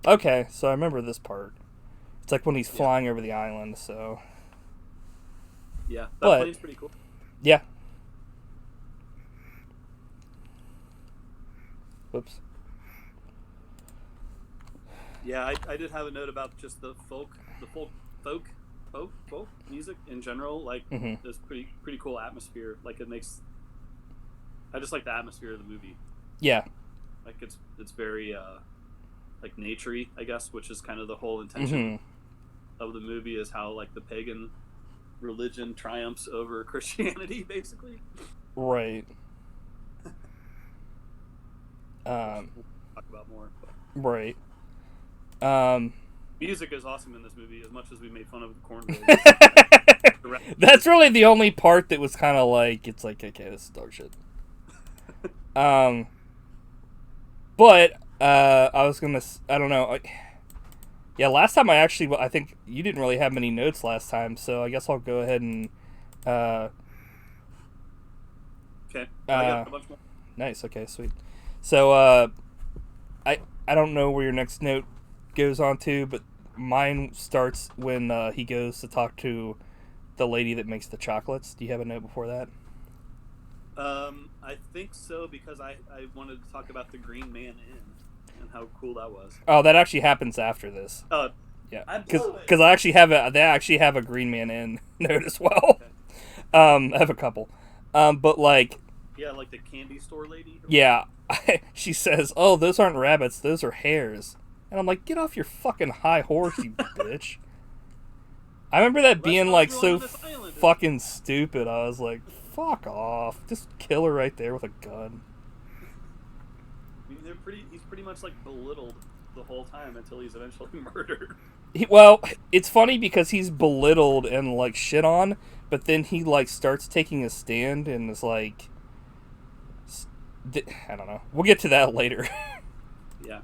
okay, so I remember this part. It's like when he's flying over the island, so. Yeah, that plane's pretty cool. Yeah. Whoops. Yeah, I did have a note about just the folk music in general. Like, there's pretty cool atmosphere. Like, it makes. I just like the atmosphere of the movie. Yeah. Like, it's very like naturey, I guess, which is kind of the whole intention of the movie, is how, like, the pagan religion triumphs over Christianity, basically. Right. We'll talk about more. But. Right. Music is awesome in this movie, as much as we made fun of the corn rigs. That's really the only part that was kind of like, it's like, okay, this is dog shit. But I was gonna, I don't know. Yeah, last time I think you didn't really have many notes last time, so I guess I'll go ahead and. Okay. I got a bunch more. Nice. Okay. Sweet. So, I don't know where your next note goes on to, but mine starts when he goes to talk to the lady that makes the chocolates. Do you have a note before that? I think so, because I wanted to talk about the Green Man Inn and how cool that was. Oh, that actually happens after this. Yeah, because I actually have they actually have a Green Man Inn note as well. Okay. I have a couple, but like, yeah, like the candy store lady. Yeah, she says, "Oh, those aren't rabbits; those are hares." And I'm like, "Get off your fucking high horse, you bitch!" I remember that being like so fucking stupid. I was like, "Fuck off! Just kill her right there with a gun." I mean, he's pretty much like belittled the whole time until he's eventually murdered. Well, it's funny because he's belittled and like shit on, but then he like starts taking a stand and is like, I don't know. We'll get to that later. Yeah.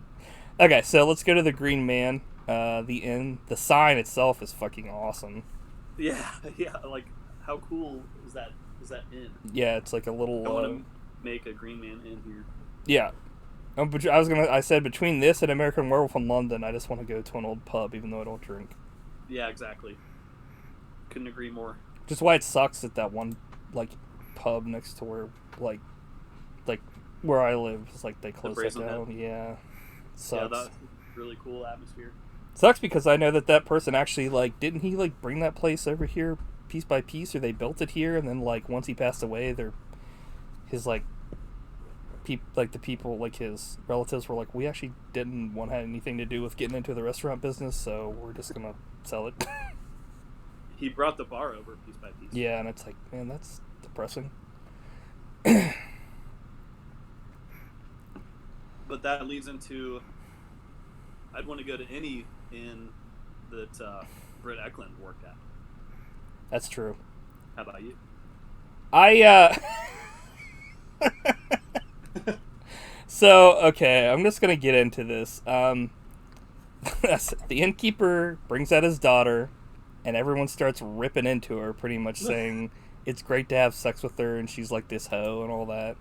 Okay, so let's go to the Green Man. The inn. The sign itself is fucking awesome. Yeah. Like, how cool is that? Is that inn? Yeah, it's like a little. I want to make a Green Man inn here. Yeah. I said between this and American Werewolf in London, I just want to go to an old pub, even though I don't drink. Yeah, exactly. Couldn't agree more. Just why it sucks that one like pub next to where like where I live is like they closed that down. Yeah, sucks. Yeah, that's really cool atmosphere. Sucks because I know that person actually like didn't he like bring that place over here piece by piece, or they built it here, and then like once he passed away, his like. The people, like his relatives, were like, we actually didn't want to have anything to do with getting into the restaurant business, so we're just gonna sell it. He brought the bar over piece by piece. Yeah, and it's like, man, that's depressing. But that leads into, I'd want to go to any inn that Britt Ekland worked at. That's true. How about you? So, okay, I'm just gonna get into this. The innkeeper brings out his daughter, and everyone starts ripping into her, pretty much saying it's great to have sex with her, and she's like this hoe and all that.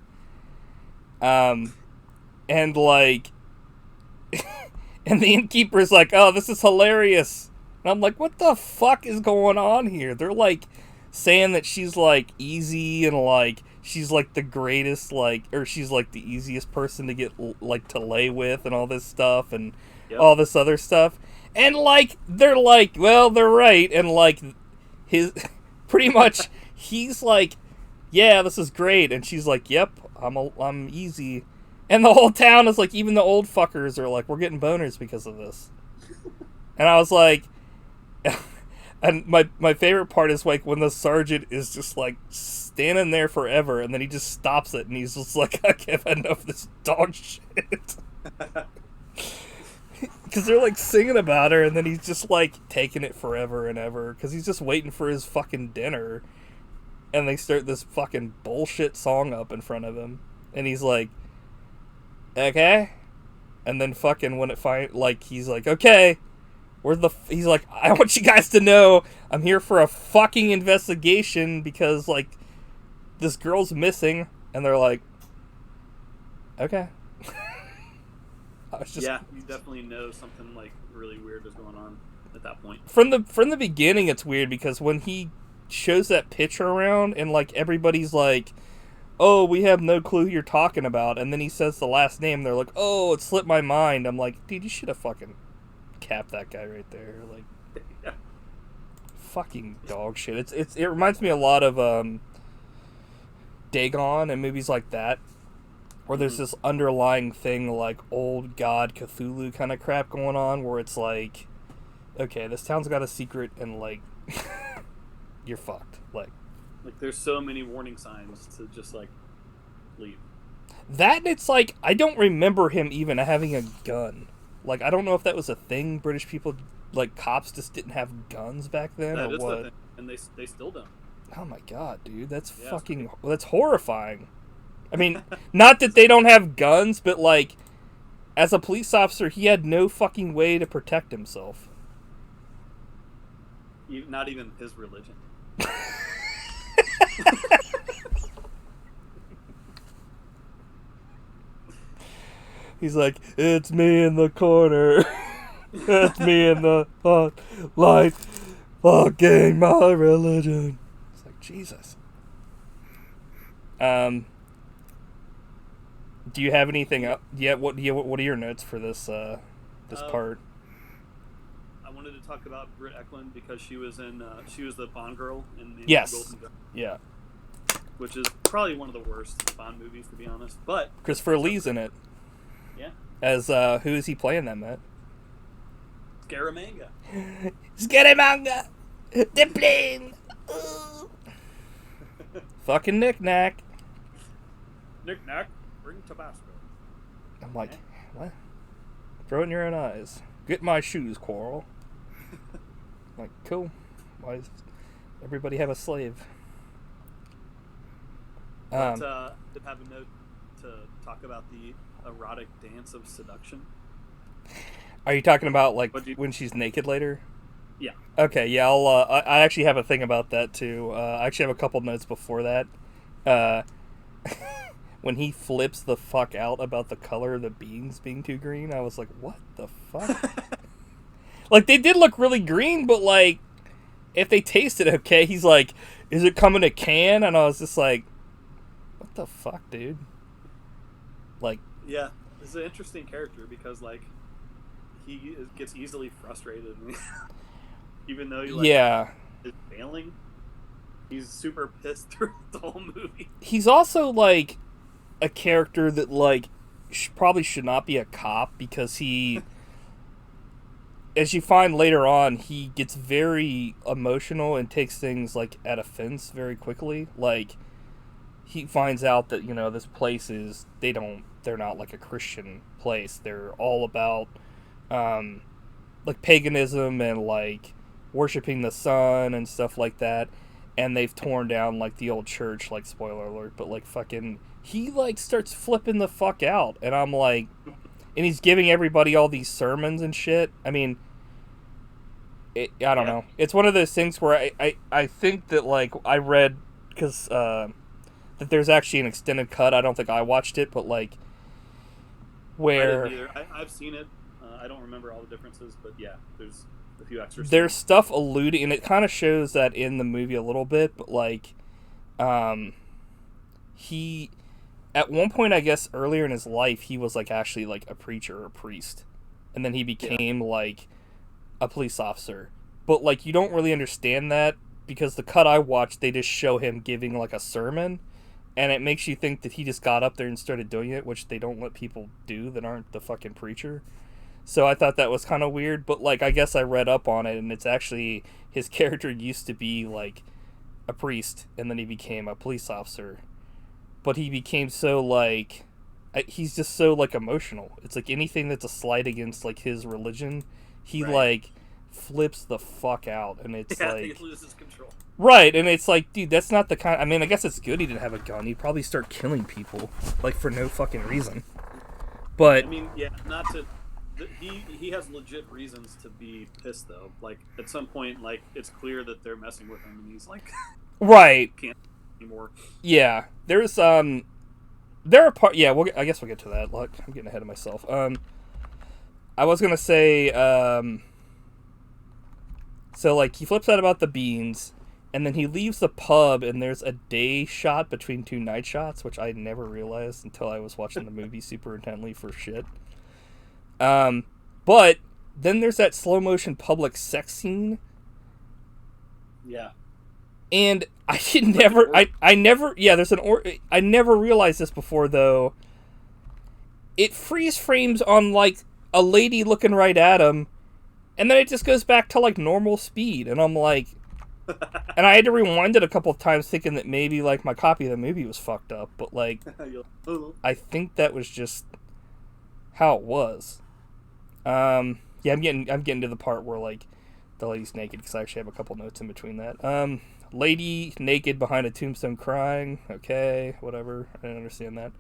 And like, and the innkeeper's like, "Oh, this is hilarious," and I'm like, "What the fuck is going on here?" They're like saying that she's like easy and like she's like the greatest, like, or she's like the easiest person to get like to lay with and all this stuff and all this other stuff, and like they're like, well, they're right, and like his pretty much he's like, yeah, this is great, and she's like, yep, I'm easy, and the whole town is like, even the old fuckers are like, we're getting boners because of this, and I was like. And my favorite part is like when the sergeant is just like standing there forever, and then he just stops it, and he's just like, I can't have enough of this dog shit. Because they're like singing about her, and then he's just like taking it forever and ever, because he's just waiting for his fucking dinner, and they start this fucking bullshit song up in front of him, and he's like, okay, and then fucking when it he's like, okay. He's like, I want you guys to know I'm here for a fucking investigation because, like, this girl's missing. And they're like, okay. Yeah, you definitely know something, like, really weird is going on at that point. From the beginning, it's weird because when he shows that picture around and, like, everybody's like, oh, we have no clue who you're talking about. And then he says the last name. They're like, oh, it slipped my mind. I'm like, dude, you should have fucking... cap that guy right there, like, yeah. Fucking dog shit. It reminds me a lot of Dagon and movies like that, where there's this underlying thing like old god Cthulhu kind of crap going on, where it's like, okay, this town's got a secret, and like, you're fucked. Like there's so many warning signs to just like leave. That, and it's like, I don't remember him even having a gun. Like, I don't know if that was a thing. British people, like, cops just didn't have guns back then, or what? The thing. And they still don't. Oh my god, dude, that's fucking... That's horrifying. I mean, not that they don't have guns, but, like, as a police officer, he had no fucking way to protect himself. Not even his religion. He's like, it's me in the corner. That's me in the light, fucking my religion. It's like, Jesus. Do you have anything else? Yeah. What are your notes for this part? I wanted to talk about Britt Ekland because she was the Bond girl in the Yes. Golden Gun, Yeah. which is probably one of the worst Bond movies, to be honest. But Christopher Lee's in it. Yeah. As who is he playing then, Matt? Scaramanga. Scaramanga. The plane. Fucking knick-knack. Knick-knack, bring Tabasco. I'm like, what? Throw it in your own eyes. Get my shoes, Coral. Like, cool. Why does everybody have a slave? Did have a note to talk about the erotic dance of seduction. Are you talking about like when she's naked later? Yeah. Okay. Yeah. I actually have a thing about that too. I actually have a couple notes before that. When he flips the fuck out about the color of the beans being too green, I was like, what the fuck? Like, they did look really green, but like, if they tasted okay, he's like, is it coming in a can? And I was just like, what the fuck, dude? Like, yeah, it's an interesting character because like he gets easily frustrated, even though he is failing. He's super pissed through the whole movie. He's also like a character that like probably should not be a cop because he, as you find later on, he gets very emotional and takes things like at offense very quickly. Like, he finds out that, you know, this place is, they're not like a Christian place. They're all about like paganism and like worshiping the sun and stuff like that. And they've torn down like the old church, like, spoiler alert, but like fucking, he like starts flipping the fuck out. And I'm like, and he's giving everybody all these sermons and shit. I mean, I don't know. It's one of those things where I think that like I read, because that there's actually an extended cut. I don't think I watched it, but like where I didn't either. I've seen it. I don't remember all the differences, but yeah, there's a few extra. There's stuff alluding, and it kind of shows that in the movie a little bit, but like, he, at one point, I guess earlier in his life, he was like actually like a preacher or a priest, and then he became like a police officer. But like, you don't really understand that because the cut I watched, they just show him giving like a sermon, and it makes you think that he just got up there and started doing it, which they don't let people do that aren't the fucking preacher. So I thought that was kind of weird, but like, I guess I read up on it, and it's actually, his character used to be like a priest, and then he became a police officer. But he became so like, he's just so like emotional. It's like anything that's a slight against like his religion, he like flips the fuck out, and it's like, he loses control. Right, and it's like, dude, that's not the kind. I mean, I guess it's good he didn't have a gun. He'd probably start killing people like for no fucking reason. But I mean, yeah, not to. He has legit reasons to be pissed though. Like at some point, like it's clear that they're messing with him, and he's like, right, can't anymore. Yeah, there's there are part. Yeah, I guess we'll get to that. Look, I'm getting ahead of myself. I was gonna say so like he flips out about the beans, and then he leaves the pub, and there's a day shot between two night shots, which I never realized until I was watching the movie super intently for shit. But then there's that slow motion public sex scene. Yeah. And I never realized this before though. It freeze frames on like a lady looking right at him, and then it just goes back to like normal speed, and I'm like, and I had to rewind it a couple of times thinking that maybe like my copy of the movie was fucked up, but like, I think that was just how it was. Yeah, I'm getting to the part where like the lady's naked, because I actually have a couple notes in between that. Lady naked behind a tombstone crying. Okay, whatever. I didn't understand that.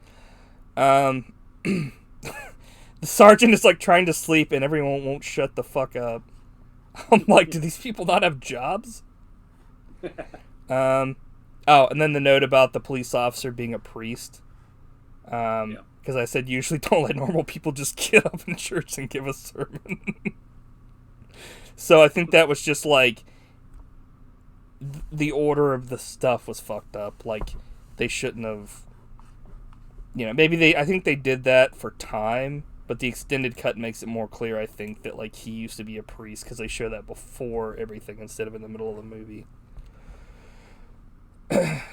The sergeant is like trying to sleep, and everyone won't shut the fuck up. I'm like, do these people not have jobs? Oh, and then the note about the police officer being a priest. Yeah. Because I said usually don't let normal people just get up in church and give a sermon. So I think that was just like the order of the stuff was fucked up. Like they shouldn't have. Maybe I think they did that for time, but the extended cut makes it more clear. I think that like he used to be a priest because they show that before everything instead of in the middle of the movie.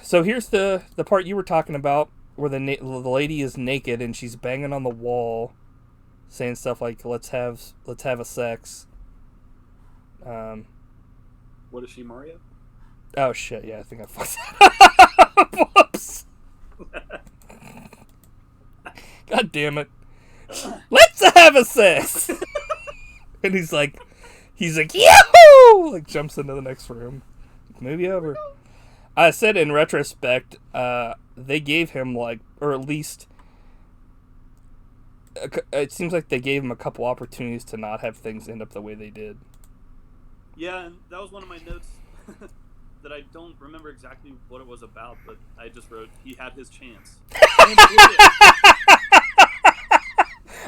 So here's the part you were talking about where the lady is naked and she's banging on the wall, saying stuff like "Let's have a sex." What is she, Mario? Oh shit! Yeah, I think I fucked that up. Whoops. God damn it! Let's have a sex. And he's like, Yahoo! Like jumps into the next room. Movie over. I said in retrospect, they gave him like, or at least, it seems like they gave him a couple opportunities to not have things end up the way they did. Yeah, and that was one of my notes that I don't remember exactly what it was about, but I just wrote, he had his chance.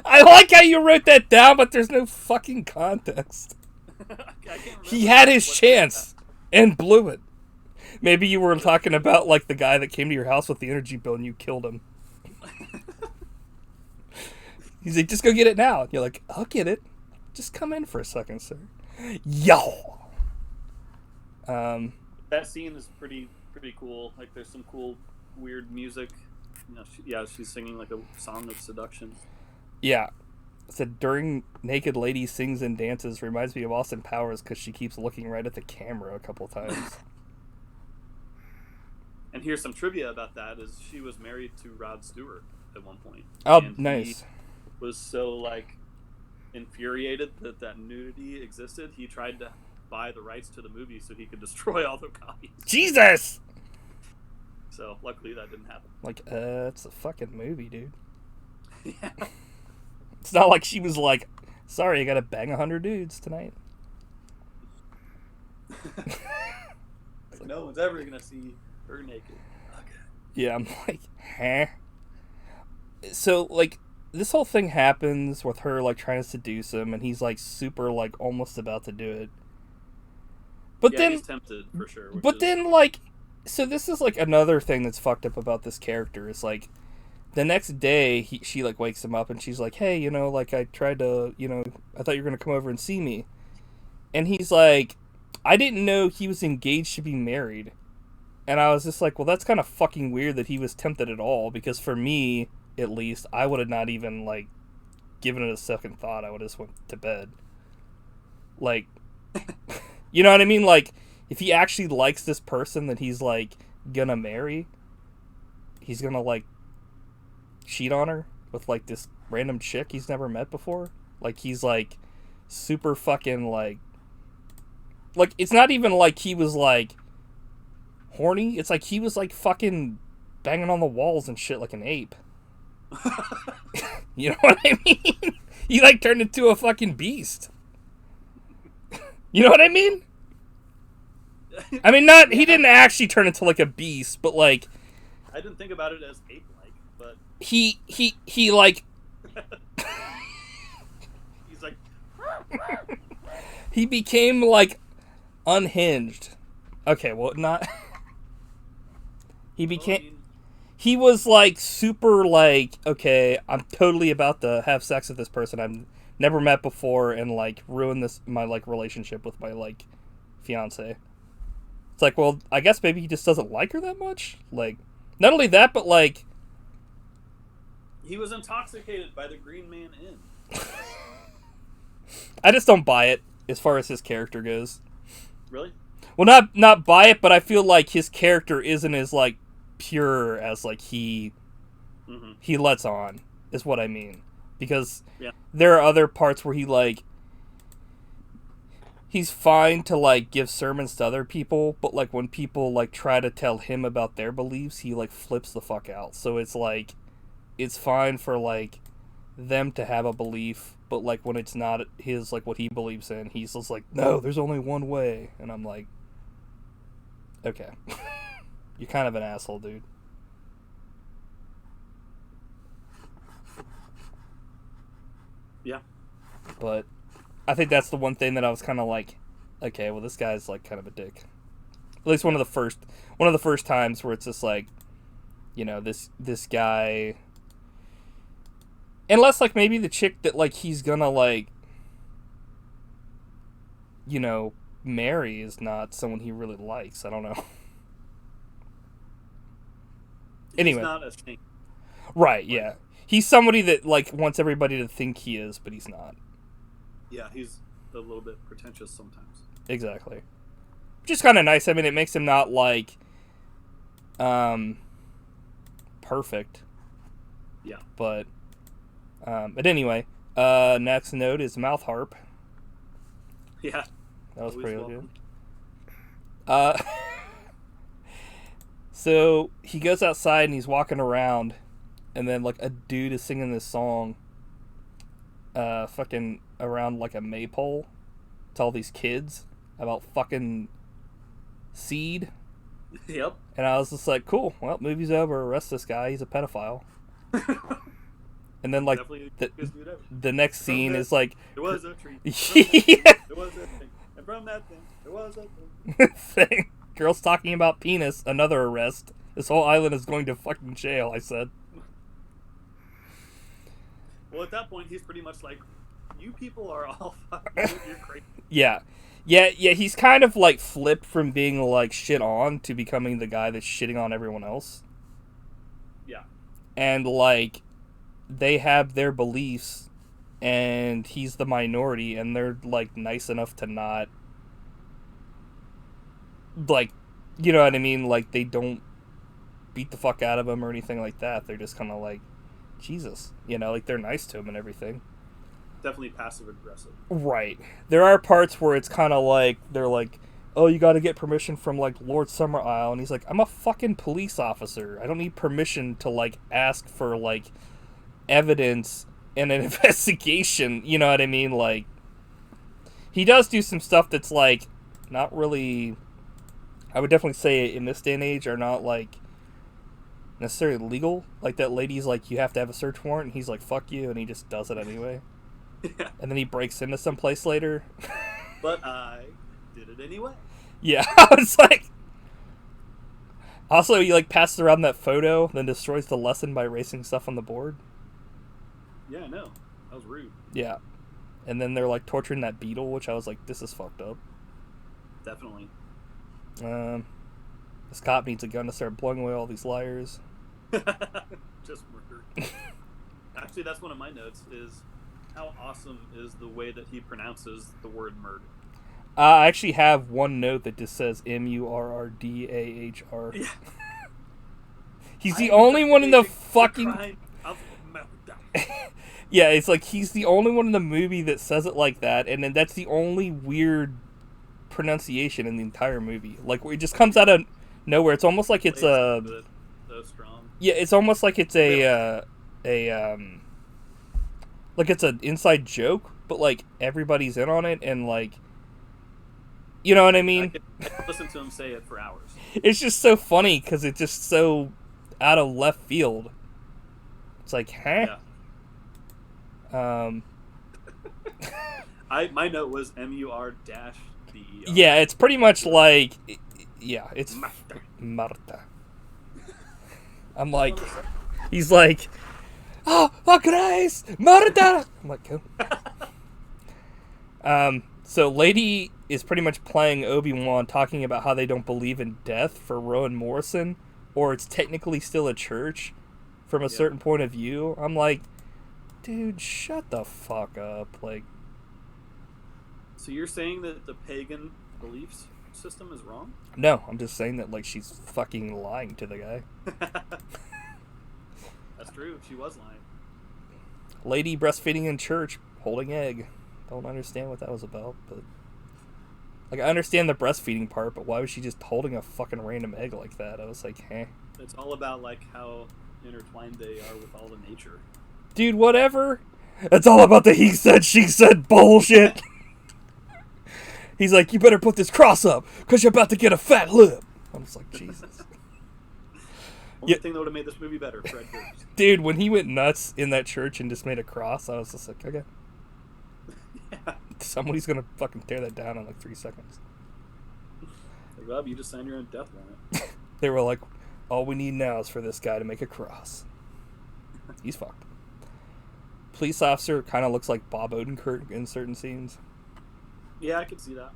I like how you wrote that down, but there's no fucking context. He had his chance and blew it. Maybe you were talking about like the guy that came to your house with the energy bill and you killed him. He's like, just go get it now. You're like, I'll get it. Just come in for a second, sir. Yo. That scene is pretty cool. Like, there's some cool, weird music. She's singing like a song of seduction. Yeah. It said, during naked lady sings and dances reminds me of Austin Powers because she keeps looking right at the camera a couple times. And here's some trivia about that: is she was married to Rod Stewart at one point. Oh, and nice. He was so like infuriated that nudity existed, he tried to buy the rights to the movie so he could destroy all the copies. Jesus. So luckily that didn't happen. Like, it's a fucking movie, dude. Yeah. It's not like she was like, sorry, I gotta bang 100 dudes tonight. Like, no one's ever gonna see her naked. Okay. Yeah, I'm like, huh? So, like, this whole thing happens with her, like, trying to seduce him, and he's, like, super, like, almost about to do it. But then... he's tempted, for sure. But then, like... So this is, like, another thing that's fucked up about this character. Is, like, the next day, she, like, wakes him up, and she's like, hey, like, I tried to, I thought you were gonna come over and see me. And he's like, I didn't know he was engaged to be married. And I was just like, well, that's kind of fucking weird that he was tempted at all, because for me, at least, I would have not even, like, given it a second thought. I would have just went to bed. Like, you know what I mean? Like, if he actually likes this person that he's, like, gonna marry, he's gonna, like, cheat on her with, like, this random chick he's never met before. Like, he's, like, super fucking, like, it's not even like he was, like, horny. It's like he was, like, fucking banging on the walls and shit like an ape. You know what I mean? He, like, turned into a fucking beast. You know what I mean? I mean, he didn't actually turn into, like, a beast, but, like... I didn't think about it as ape-like, but... He, like... He's like... He became, like, unhinged. Okay, well, not... He became... He was, like, super, like, okay, I'm totally about to have sex with this person I've never met before and, like, ruin my, like, relationship with my, like, fiance. It's like, well, I guess maybe he just doesn't like her that much. Like, not only that, but, like... He was intoxicated by the Green Man Inn. I just don't buy it, as far as his character goes. Really? Well, not buy it, but I feel like his character isn't as, like, pure as, like, he lets on, is what I mean. Because there are other parts where he, like... He's fine to, like, give sermons to other people, but, like, when people, like, try to tell him about their beliefs, he, like, flips the fuck out. So it's, like, it's fine for, like, them to have a belief, but, like, when it's not his, like, what he believes in, he's just like, no, there's only one way. And I'm like, okay. You're kind of an asshole, dude. Yeah. But I think that's the one thing that I was kind of like, okay, well, this guy's like kind of a dick. At least one of the first times where it's just like, you know, this guy, unless like maybe the chick that like he's gonna like, you know, marry is not someone he really likes. I don't know. Anyway, he's not a saint. Right? Yeah, he's somebody that like wants everybody to think he is, but he's not. Yeah, he's a little bit pretentious sometimes. Exactly. Which is kind of nice. I mean, it makes him not like, perfect. Yeah. But anyway, next note is mouth harp. Yeah. That was pretty welcome. good. So he goes outside and he's walking around, and then like a dude is singing this song, fucking around like a maypole to all these kids about fucking seed. Yep. And I was just like, cool, well, movie's over, arrest this guy, he's a pedophile. And then like the next scene is like, there was a tree. Yeah. There was a thing. And from that thing, there was a thing. Girls talking about penis, another arrest. This whole island is going to fucking jail, I said. Well, at that point, he's pretty much like, you people are all fucking, you're crazy. Yeah, he's kind of like flipped from being like shit on to becoming the guy that's shitting on everyone else. Yeah. And like, they have their beliefs, and he's the minority, and they're like nice enough to not, like, you know what I mean? Like, they don't beat the fuck out of him or anything like that. They're just kind of like, Jesus, you know, like they're nice to him and everything. Definitely passive aggressive. Right. There are parts where it's kind of like, they're like, oh, you got to get permission from like Lord Summer Isle, and he's like, I'm a fucking police officer. I don't need permission to like ask for like evidence in an investigation. You know what I mean? Like, he does do some stuff that's like not really, I would definitely say in this day and age, are not like necessarily legal. Like that lady's like, you have to have a search warrant, and he's like, fuck you, and he just does it anyway. Yeah. And then he breaks into some place later. But I did it anyway. Yeah, I was like, also he like passes around that photo, then destroys the lesson by erasing stuff on the board. Yeah, I know. That was rude. Yeah. And then they're like torturing that beetle, which I was like, this is fucked up. Definitely. This cop needs a gun to start blowing away all these liars. Just murder. Actually, that's one of my notes, is how awesome is the way that he pronounces the word murder. I actually have one note that just says MURRDAHR. Yeah. He's the only one in the fucking... Yeah, it's like he's the only one in the movie that says it like that, and then that's the only weird pronunciation in the entire movie. Like, it just comes out of nowhere. It's almost like it's so strong. Yeah, it's almost like it's like it's an inside joke, but like everybody's in on it, and like, you know what I mean? I can listen to him say it for hours. It's just so funny because it's just so out of left field. It's like, huh? Yeah. My note was MUR-DER. Yeah, it's pretty much like, yeah, it's Marta. I'm like, he's like, oh, Christ, Marta. I'm like, cool. So Lady is pretty much playing Obi-Wan, talking about how they don't believe in death for Rowan Morrison, or it's technically still a church from a certain point of view. I'm like, dude, shut the fuck up. Like, so you're saying that the pagan belief system is wrong? No, I'm just saying that like she's fucking lying to the guy. That's true. She was lying. Lady breastfeeding in church, holding egg. Don't understand what that was about, but like, I understand the breastfeeding part, but why was she just holding a fucking random egg like that? I was like, eh. It's all about like how intertwined they are with all the nature. Dude, whatever. It's all about the he said, she said bullshit. He's like, you better put this cross up, because you're about to get a fat lip. I'm just like, Jesus. Only thing that would have made this movie better, Fred Durst. Dude, when he went nuts in that church and just made a cross, I was just like, okay. Yeah. Somebody's gonna fucking tear that down in like 3 seconds. Like, Rob, you just signed your own death warrant. They were like, all we need now is for this guy to make a cross. He's fucked. Police officer kind of looks like Bob Odenkirk in certain scenes. Yeah, I could see that.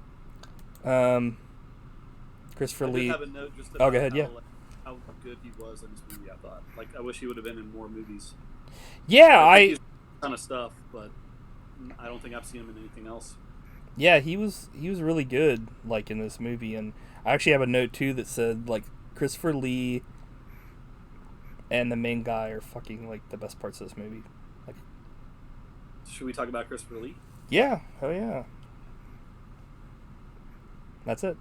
Christopher I Lee. did have a note just about go ahead, how, yeah. like, how good he was in this movie, I thought. Like, I wish he would have been in more movies. Yeah, He's in a ton of stuff, but I don't think I've seen him in anything else. Yeah, he was really good, like, in this movie, and I actually have a note too that said like Christopher Lee and the main guy are fucking like the best parts of this movie. Like, should we talk about Christopher Lee? Yeah, oh yeah. That's it.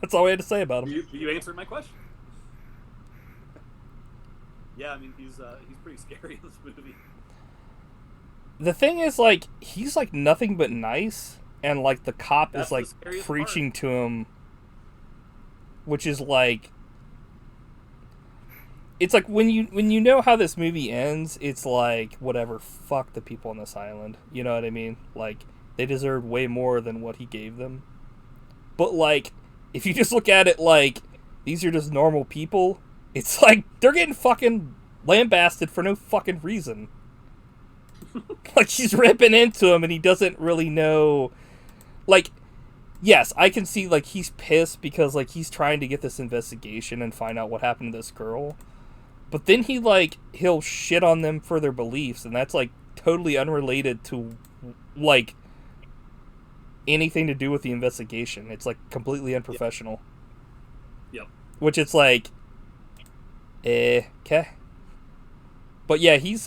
That's all we had to say about him. You answered my question. Yeah, I mean he's pretty scary in this movie. The thing is, like, he's like nothing but nice, and like the cop That's is like preaching to him, which is like, it's like when you know how this movie ends, it's like whatever, fuck the people on this island. You know what I mean? Like, they deserve way more than what he gave them. But like, if you just look at it like these are just normal people, it's like they're getting fucking lambasted for no fucking reason. Like, she's ripping into him and he doesn't really know. Like, yes, I can see like he's pissed because like he's trying to get this investigation and find out what happened to this girl. But then he'll shit on them for their beliefs, and that's like totally unrelated to like anything to do with the investigation. It's like completely unprofessional. Yep. Which it's like, okay. But yeah, he's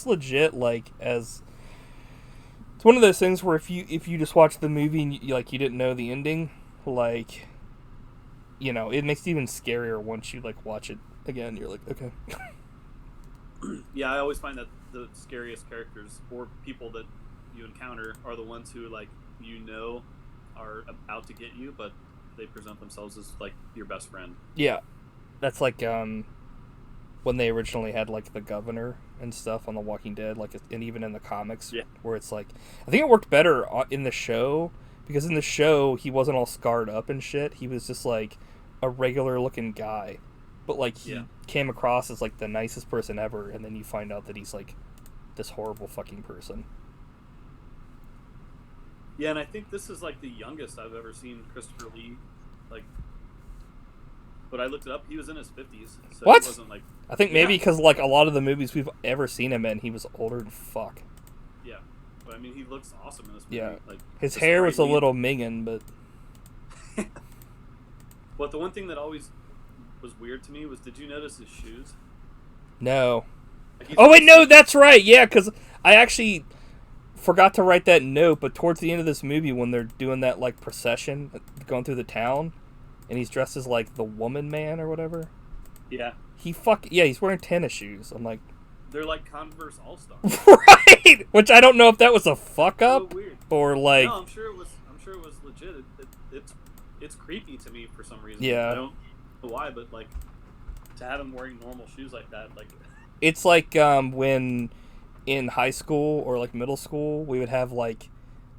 legit. Like, as it's one of those things where if you just watch the movie and you didn't know the ending, like, you know, it makes it even scarier once you like watch it again. You're like, okay. Yeah, I always find that the scariest characters or people that you encounter are the ones who, like, you know are about to get you, but they present themselves as like your best friend. Yeah, that's like when they originally had like the governor and stuff on The Walking Dead, like, and even in the comics, yeah, where it's like, I think it worked better in the show because in the show he wasn't all scarred up and shit. He was just like a regular looking guy, but like he came across as like the nicest person ever, and then you find out that he's like this horrible fucking person. Yeah, and I think this is like the youngest I've ever seen Christopher Lee. Like, but I looked it up; he was in his 50s. So what? He wasn't like. I think maybe because like a lot of the movies we've ever seen him in, he was older than fuck. Yeah, but I mean, he looks awesome in this movie. Yeah, like his hair was a little minging, but. But the one thing that always was weird to me was, did you notice his shoes? No. Like, oh wait, no, that's right. Yeah, because I actually forgot to write that note, but towards the end of this movie when they're doing that like procession going through the town and he's dressed as like the woman man or whatever, he's wearing tennis shoes. I'm like, they're like Converse All-Star. Right, which I don't know if that was a fuck up or like, no, I'm sure it was legit. It's creepy to me for some reason. Yeah, I don't know why, but like to have him wearing normal shoes like that, like it's like when in high school or like middle school we would have like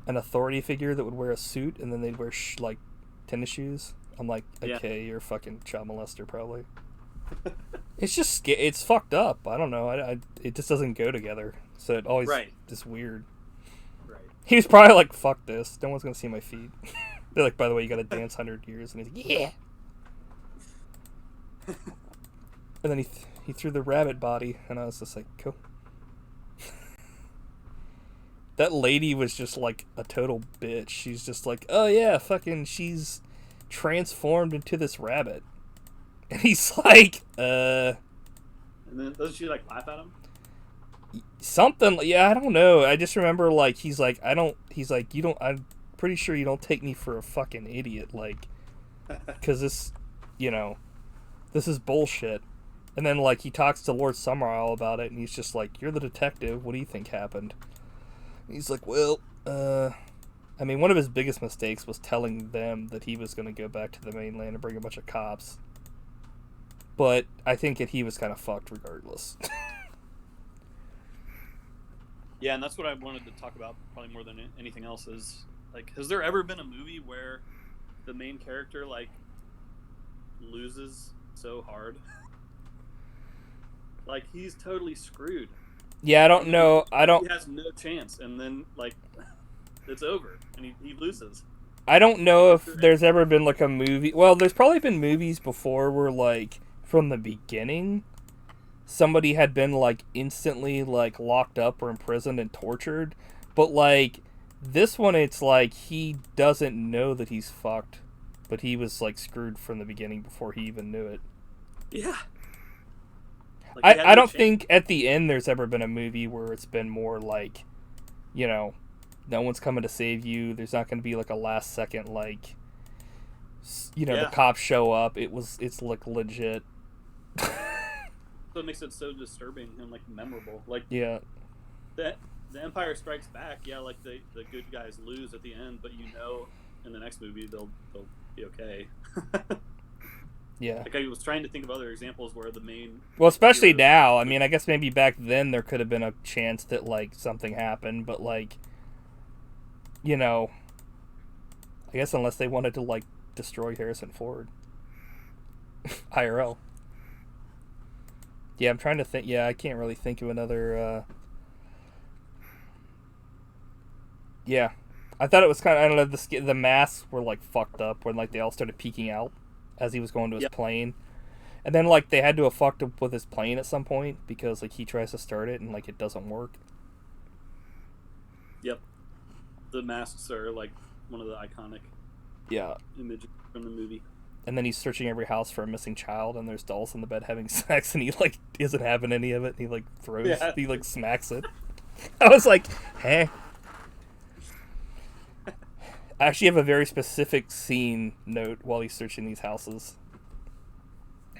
an authority figure that would wear a suit and then they'd wear like tennis shoes. I'm like, okay, you're a fucking child molester probably. It's just it's fucked up. I don't know. It just doesn't go together. So it always just weird. Right. He was probably like, fuck this. No one's gonna see my feet. They're like, by the way, you gotta dance 100 years, and he's like, yeah. And then he threw the rabbit body, and I was just like, cool. That lady was just like a total bitch. She's just like, oh yeah, fucking, she's transformed into this rabbit. And he's like, And then doesn't she like laugh at him? Something, yeah, I don't know. I just remember like he's like, I'm pretty sure you don't take me for a fucking idiot, like, because this is bullshit. And then like he talks to Lord Summerisle about it, and he's just like, you're the detective, what do you think happened? And he's like, well, I mean, one of his biggest mistakes was telling them that he was going to go back to the mainland and bring a bunch of cops. But I think that he was kind of fucked regardless. Yeah, and that's what I wanted to talk about probably more than anything else is, like, has there ever been a movie where the main character, like, loses so hard? Like, he's totally screwed. Yeah, I don't know. I don't. He has no chance, and then, like, it's over, and he loses. I don't know if there's ever been like a movie. Well, there's probably been movies before where like from the beginning, somebody had been like instantly like locked up or imprisoned and tortured, but like this one, it's like he doesn't know that he's fucked, but he was like screwed from the beginning before he even knew it. Yeah. Like, I don't think at the end there's ever been a movie where it's been more like, you know, no one's coming to save you. There's not going to be like a last second like, you know, the cops show up. It's like legit. So it makes it so disturbing and like memorable. Like the Empire Strikes Back. Yeah, like the good guys lose at the end, but you know, in the next movie they'll be okay. Yeah. Like I was trying to think of other examples where the main. Well, especially now. I mean, I guess maybe back then there could have been a chance that like something happened, but like, you know, I guess unless they wanted to like destroy Harrison Ford. IRL. Yeah, I'm trying to think. Yeah, I can't really think of another. Yeah, I thought it was kind of. I don't know. The masks were like fucked up when like they all started peeking out as he was going to his plane, and then like they had to have fucked up with his plane at some point because like he tries to start it and like it doesn't work. Yep, the masks are like one of the iconic images from the movie. And then he's searching every house for a missing child, and there's dolls in the bed having sex, and he like isn't having any of it. And he like throws, he like smacks it. I was like, hey. I actually have a very specific scene note while he's searching these houses.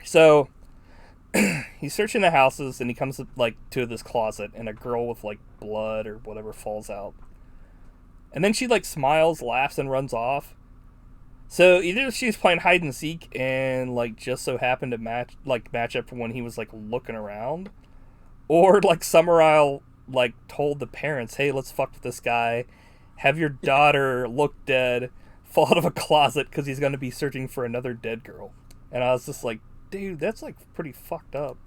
So he's searching the houses, and he comes like to this closet, and a girl with like blood or whatever falls out. And then she like smiles, laughs, and runs off. So either she's playing hide and seek and like just so happened to match up for when he was like looking around, or like Summerisle like told the parents, "Hey, let's fuck with this guy. Have your daughter look dead, fall out of a closet because he's going to be searching for another dead girl." And I was just like, dude, that's like pretty fucked up.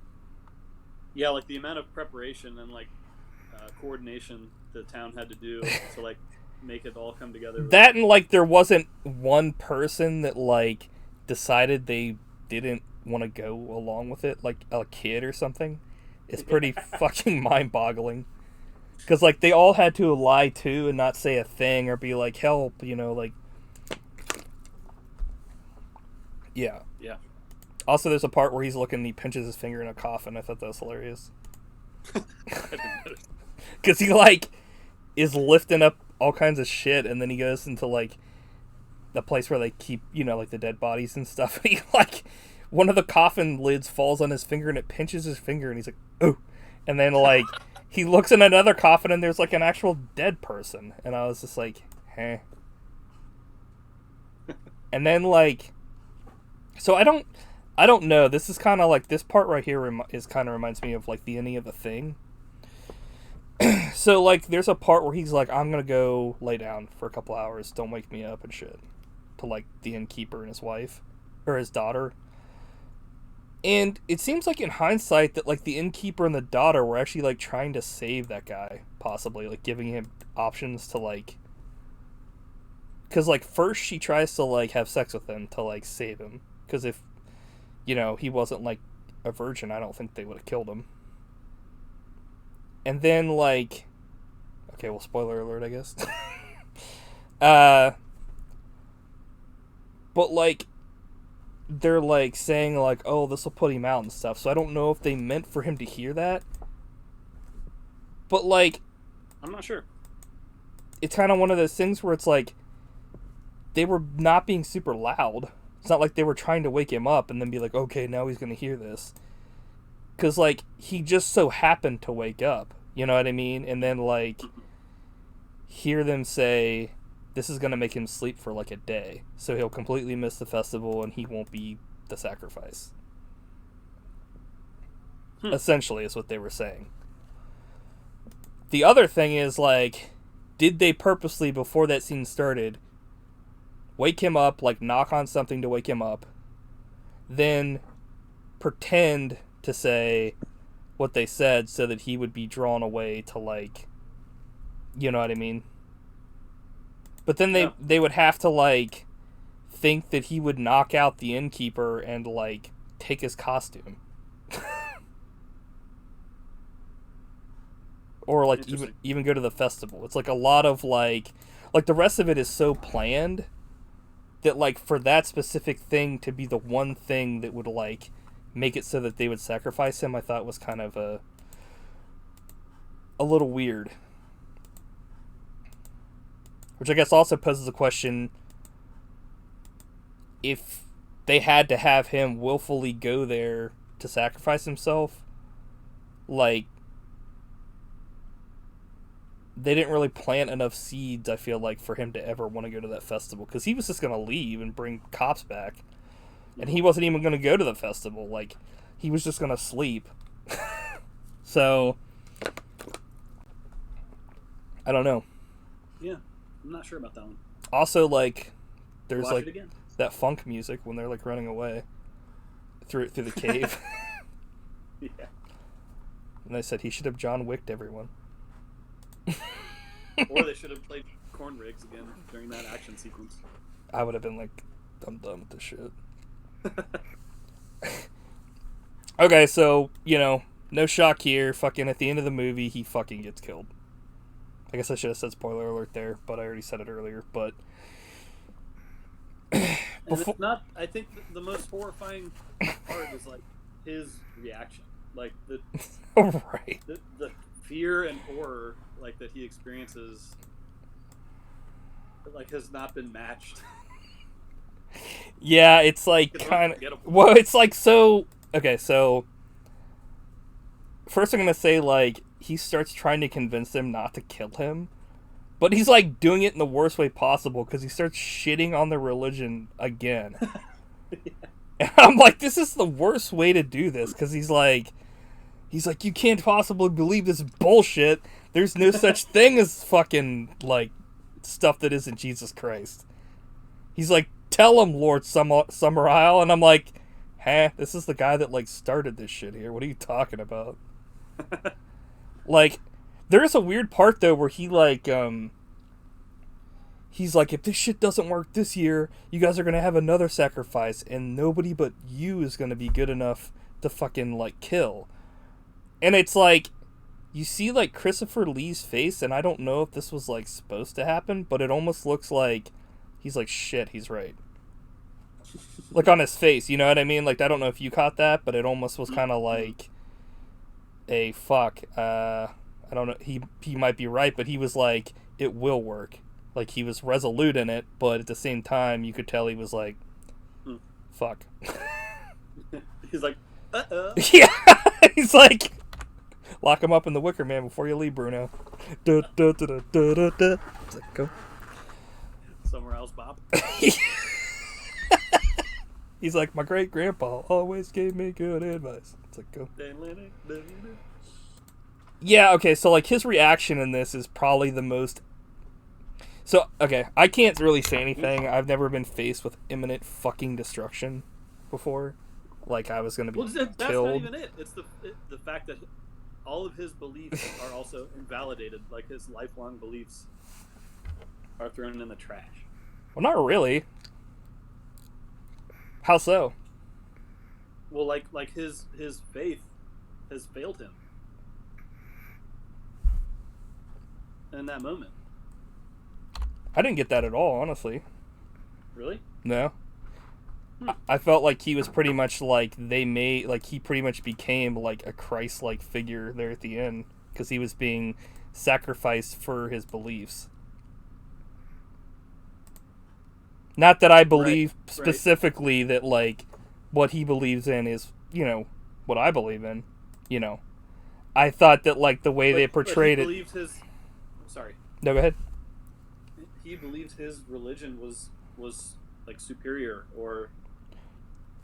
Yeah, like the amount of preparation and like coordination the town had to do to like make it all come together. That and like there wasn't one person that like decided they didn't want to go along with it, like a kid or something. It's pretty fucking mind-boggling. Because, like, they all had to lie, too, and not say a thing or be like, help, you know, like... Yeah. Yeah. Also, there's a part where he's looking and he pinches his finger in a coffin. I thought that was hilarious. Because he, like, is lifting up all kinds of shit, and then he goes into, like, the place where they keep, you know, like, the dead bodies and stuff. And he, like, one of the coffin lids falls on his finger, and it pinches his finger, and he's like, oh. And then, like... He looks in another coffin and there's like an actual dead person. And I was just like, heh. And then like, so I don't know. This is kind of like, this part right here is kind of reminds me of like the ending of The Thing. So like, there's a part where he's like, I'm going to go lay down for a couple hours. Don't wake me up and shit. To like the innkeeper and his wife. Or his daughter. And it seems like in hindsight that like the innkeeper and the daughter were actually like trying to save that guy, possibly like giving him options to like, because like first she tries to like have sex with him to like save him, because if, you know, he wasn't like a virgin, I don't think they would have killed him. And then like, okay, well, spoiler alert, I guess. But like, they're like saying like, oh, this will put him out and stuff. So I don't know if they meant for him to hear that. But like, I'm not sure. It's kind of one of those things where it's like they were not being super loud. It's not like they were trying to wake him up and then be like, okay, now he's going to hear this. Because like he just so happened to wake up. You know what I mean? And then like hear them say, this is going to make him sleep for like a day. So he'll completely miss the festival and he won't be the sacrifice. Essentially is what they were saying. the other thing is, like, did they purposely, before that scene started, wake him up, like, knock on something to wake him up, then pretend to say what they said so that he would be drawn away to, like, you know what I mean? But then they would have to, like, think that he would knock out the innkeeper and, like, take his costume. Or, like, even go to the festival. It's, like, a lot of, like, the rest of it is so planned that, like, for that specific thing to be the one thing that would, like, make it so that they would sacrifice him, I thought was kind of a little weird. Which I guess also poses the question, if they had to have him willfully go there to sacrifice himself, like, they didn't really plant enough seeds, I feel like, for him to ever want to go to that festival. Because he was just going to leave and bring cops back. And he wasn't even going to go to the festival. Like, he was just going to sleep. So, I don't know. Yeah, I'm not sure about that one. Also, like, there's, Watch like, that funk music when they're, like, running away through the cave. Yeah. And I said he should have John Wicked everyone. Or they should have played corn rigs again during that action sequence. I would have been like, I'm done with this shit. Okay, so, you know, no shock here. Fucking at the end of the movie, he fucking gets killed. I guess I should have said spoiler alert there, but I already said it earlier. But it's not. I think the most horrifying part is, like, his reaction, like the right, the fear and horror, like, that he experiences, like, has not been matched. Yeah, it's like kind of. Well, it's like so. Okay, so first I'm gonna say, like, he starts trying to convince them not to kill him, but he's, like, doing it in the worst way possible because he starts shitting on their religion again. Yeah. And I'm like, this is the worst way to do this, because he's like, you can't possibly believe this bullshit. There's no such thing as fucking, like, stuff that isn't Jesus Christ. He's like, tell him, Lord Summerisle. And I'm like, this is the guy that, like, started this shit here. What are you talking about? Like, there's a weird part, though, where he, like, he's like, if this shit doesn't work this year, you guys are going to have another sacrifice, and nobody but you is going to be good enough to fucking, like, kill. And it's like, you see, like, Christopher Lee's face, and I don't know if this was, like, supposed to happen, but it almost looks like he's like, shit, he's right. Like, on his face, you know what I mean? Like, I don't know if you caught that, but it almost was kind of like, a fuck, I don't know, he might be right, but he was like, it will work. Like, he was resolute in it, but at the same time, you could tell he was like, fuck. He's like, uh-oh. Yeah, he's like, lock him up in the Wicker Man before you leave, Bruno. Da, da, da, da, da, da, da. It's like, go. Somewhere else, Bob. He's like, my great grandpa always gave me good advice. It's like, go. Yeah, okay, so, like, his reaction in this is probably the most. So, okay, I can't really say anything. I've never been faced with imminent fucking destruction before. Like, I was going to be that's killed. not even it. It's the fact that all of his beliefs are also invalidated. Like, his lifelong beliefs are thrown in the trash. Well, not really. How so? Well, like his faith has failed him in that moment. I didn't get that at all, honestly. Really? No. I felt like he was pretty much like he pretty much became like a Christ-like figure there at the end, because he was being sacrificed for his beliefs. Not that I believe specifically that, like, what he believes in is, you know, what I believe in, you know. I thought that, like, the way they portrayed it. Sorry. No, go ahead. He believes his religion was like superior, or.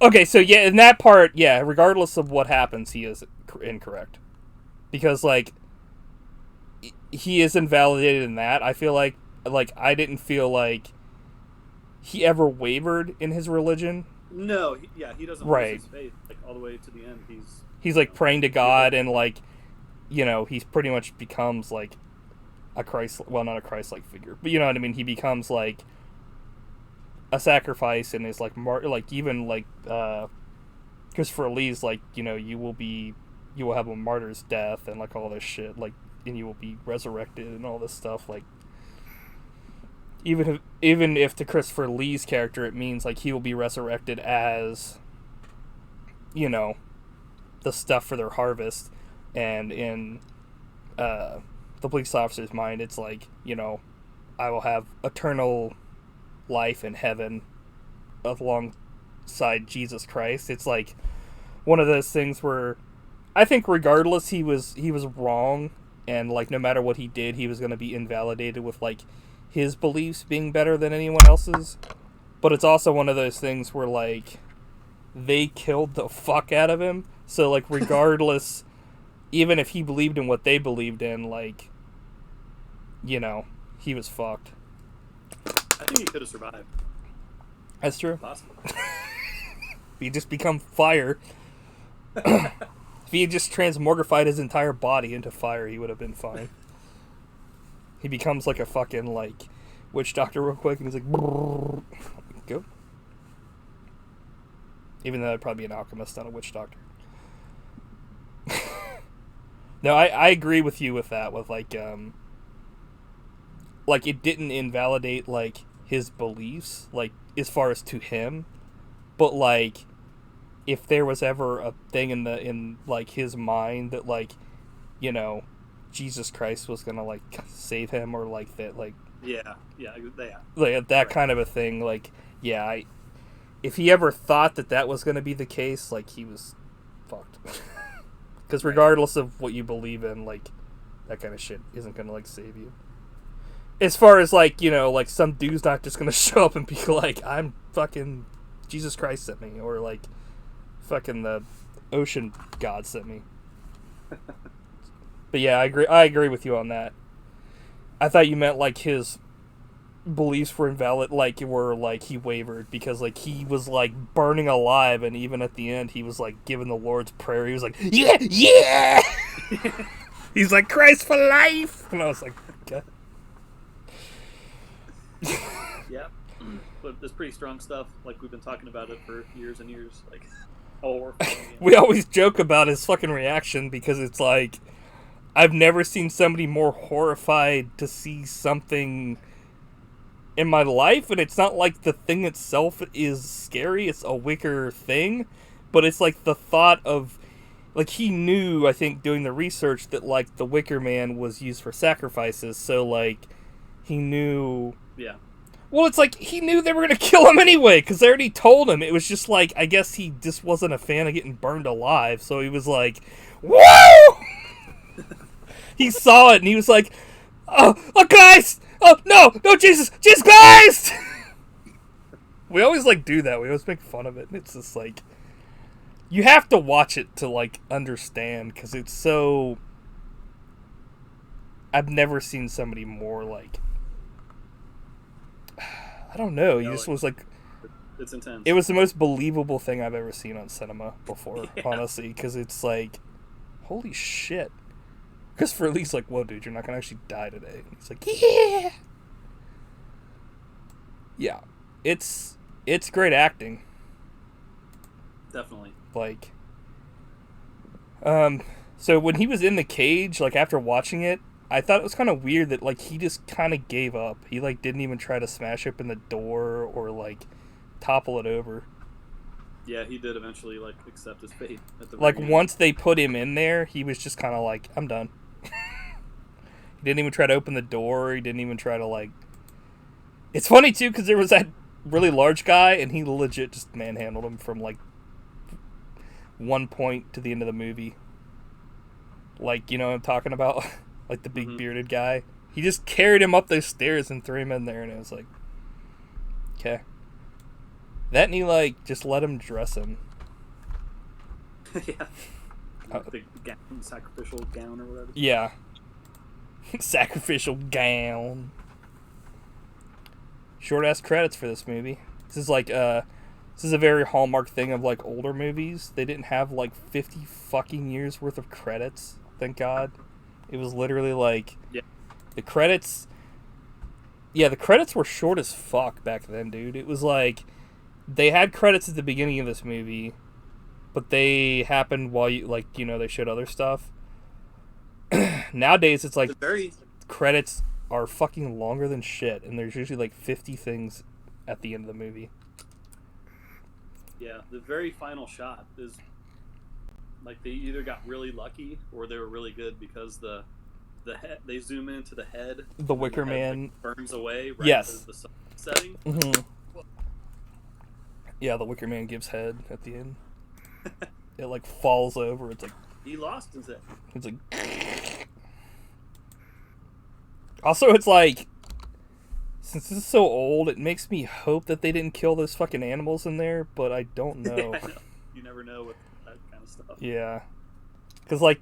Okay, so yeah, in that part, yeah, regardless of what happens, he is incorrect. Because, like, he is invalidated in that. I feel like I didn't feel like he ever wavered in his religion. No, he doesn't lose his faith like all the way to the end. He's like praying to God and like, you know, he's pretty much becomes like a Christ, well, not a Christ-like figure, but you know what I mean. He becomes like a sacrifice and is like like even like Christopher Lee's like, you know, you will have a martyr's death and like all this shit, like, and you will be resurrected and all this stuff. Like, even if to Christopher Lee's character it means like he will be resurrected as, you know, the stuff for their harvest, and in the police officer's mind it's like, you know, I will have eternal life in heaven alongside Jesus Christ. It's like one of those things where I think regardless he was wrong, and like no matter what he did he was going to be invalidated with like his beliefs being better than anyone else's. But it's also one of those things where like they killed the fuck out of him, so like regardless even if he believed in what they believed in, like, you know, he was fucked. I think he could have survived. That's true. Possible. He just become fire. If he had just transmogrified his entire body into fire, he would have been fine. He becomes like a fucking like witch doctor real quick, and he's like, go. Even though that'd probably be an alchemist, not a witch doctor. No, I agree with you with that. With like it didn't invalidate like his beliefs, like as far as to him, but like if there was ever a thing in like his mind that like, you know, Jesus Christ was gonna like save him, or like that, like like that kind of a thing, like if he ever thought that was gonna be the case, like he was fucked. Because regardless of what you believe in, like that kind of shit isn't gonna like save you. As far as like, you know, like some dude's not just gonna show up and be like, I'm fucking Jesus Christ sent me, or like fucking the ocean god sent me. But yeah, I agree with you on that. I thought you meant like his beliefs were invalid, like he wavered because like he was like burning alive, and even at the end he was like giving the Lord's Prayer. He was like, yeah. He's like, Christ for life, and I was like, okay. Yeah, but there's pretty strong stuff. Like we've been talking about it for years and years. Like, we always joke about his fucking reaction because it's like, I've never seen somebody more horrified to see something in my life, and it's not like the thing itself is scary, it's a wicker thing, but it's like the thought of, like, he knew, I think, doing the research that, like, the Wicker Man was used for sacrifices, so, like, he knew... Yeah. Well, it's like, he knew they were gonna kill him anyway, because they already told him. It was just like, I guess he just wasn't a fan of getting burned alive, so he was like, woo! He saw it, and he was like, oh guys! Oh, no, Jesus Christ! We always, like, do that. We always make fun of it, and it's just, like, you have to watch it to, like, understand, because it's so... I've never seen somebody more, like... I don't know, he just was, like... It's intense. It was the most believable thing I've ever seen on cinema before, honestly, because it's, like, holy shit. Because for at least, like, whoa, dude, you're not going to actually die today. And he's like, yeah! Yeah. It's great acting. Definitely. Like, so when he was in the cage, like, after watching it, I thought it was kind of weird that, like, he just kind of gave up. He, like, didn't even try to smash open the door or, like, topple it over. Yeah, he did eventually, like, accept his fate. At the like, once they put him in there, he was just kind of like, I'm done. He didn't even try to open the door. He didn't even try to, like... It's funny, too, because there was that really large guy, and he legit just manhandled him from, like, one point to the end of the movie. Like, you know what I'm talking about? Like, the big bearded guy. He just carried him up those stairs and threw him in there, and it was like, okay. That, and he, like, just let him dress him. Yeah. The gown, sacrificial gown or whatever. Yeah. Sacrificial gown. Short ass credits for this movie. This is like this is a very hallmark thing of like older movies. They didn't have like 50 fucking years worth of credits. Thank God. It was literally like the credits. Yeah, the credits were short as fuck back then, dude. It was like they had credits at the beginning of this movie, but they happened while they showed other stuff. Nowadays, it's like credits are fucking longer than shit, and there's usually like 50 things at the end of the movie. Yeah, the very final shot is like they either got really lucky or they were really good because the head, they zoom into the head. The Wicker Man like, burns away right yes. as the sun is setting. Mm-hmm. Yeah, the Wicker Man gives head at the end. It like falls over. It's like he lost his head. It's like also it's like since this is so old, it makes me hope that they didn't kill those fucking animals in there, but I don't know. Yeah, I know. You never know with that kind of stuff. Yeah. Because, like,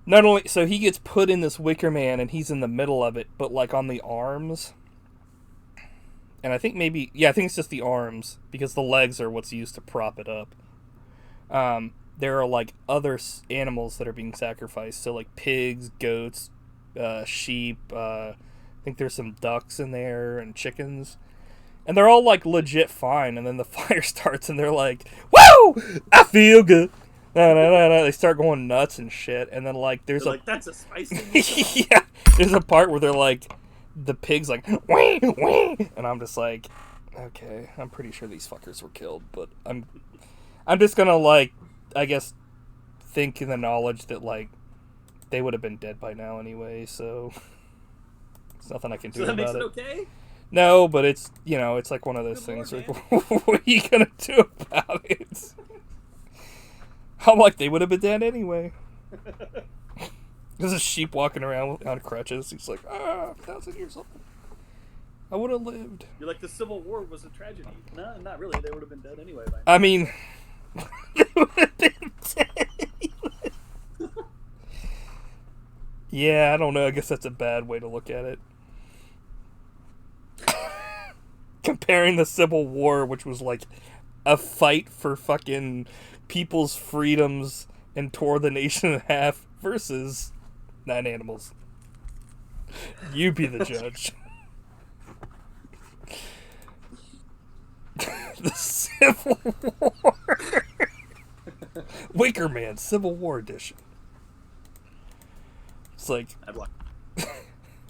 not only... So he gets put in this Wicker Man, and he's in the middle of it, but, like, on the arms... And I think maybe... Yeah, I think it's just the arms, because the legs are what's used to prop it up. There are, like, other animals that are being sacrificed. So, like, pigs, goats, sheep... I think there's some ducks in there and chickens. And they're all, like, legit fine. And then the fire starts and they're like, woo! I feel good. They start going nuts and shit. And then, like, there's like, that's a spicy yeah. There's a part where they're like, the pig's like, wee, wee. And I'm just like, okay, I'm pretty sure these fuckers were killed. But I'm just gonna, like, I guess, think in the knowledge that, like, they would have been dead by now anyway, so... There's nothing I can do about it. So that makes it okay? No, but it's, it's like one of those things. Like, what are you going to do about it? I'm like, they would have been dead anyway. There's a sheep walking around on crutches. He's like, 1,000 years old. I would have lived. You're like, the Civil War was a tragedy. No, not really. They would have been dead anyway. I mean, they would have been dead anyway. Yeah, I don't know. I guess that's a bad way to look at it. Comparing the Civil War, which was like a fight for fucking people's freedoms and tore the nation in half, versus 9 animals. You be the judge. The Civil War. Wicker Man, Civil War edition. It's like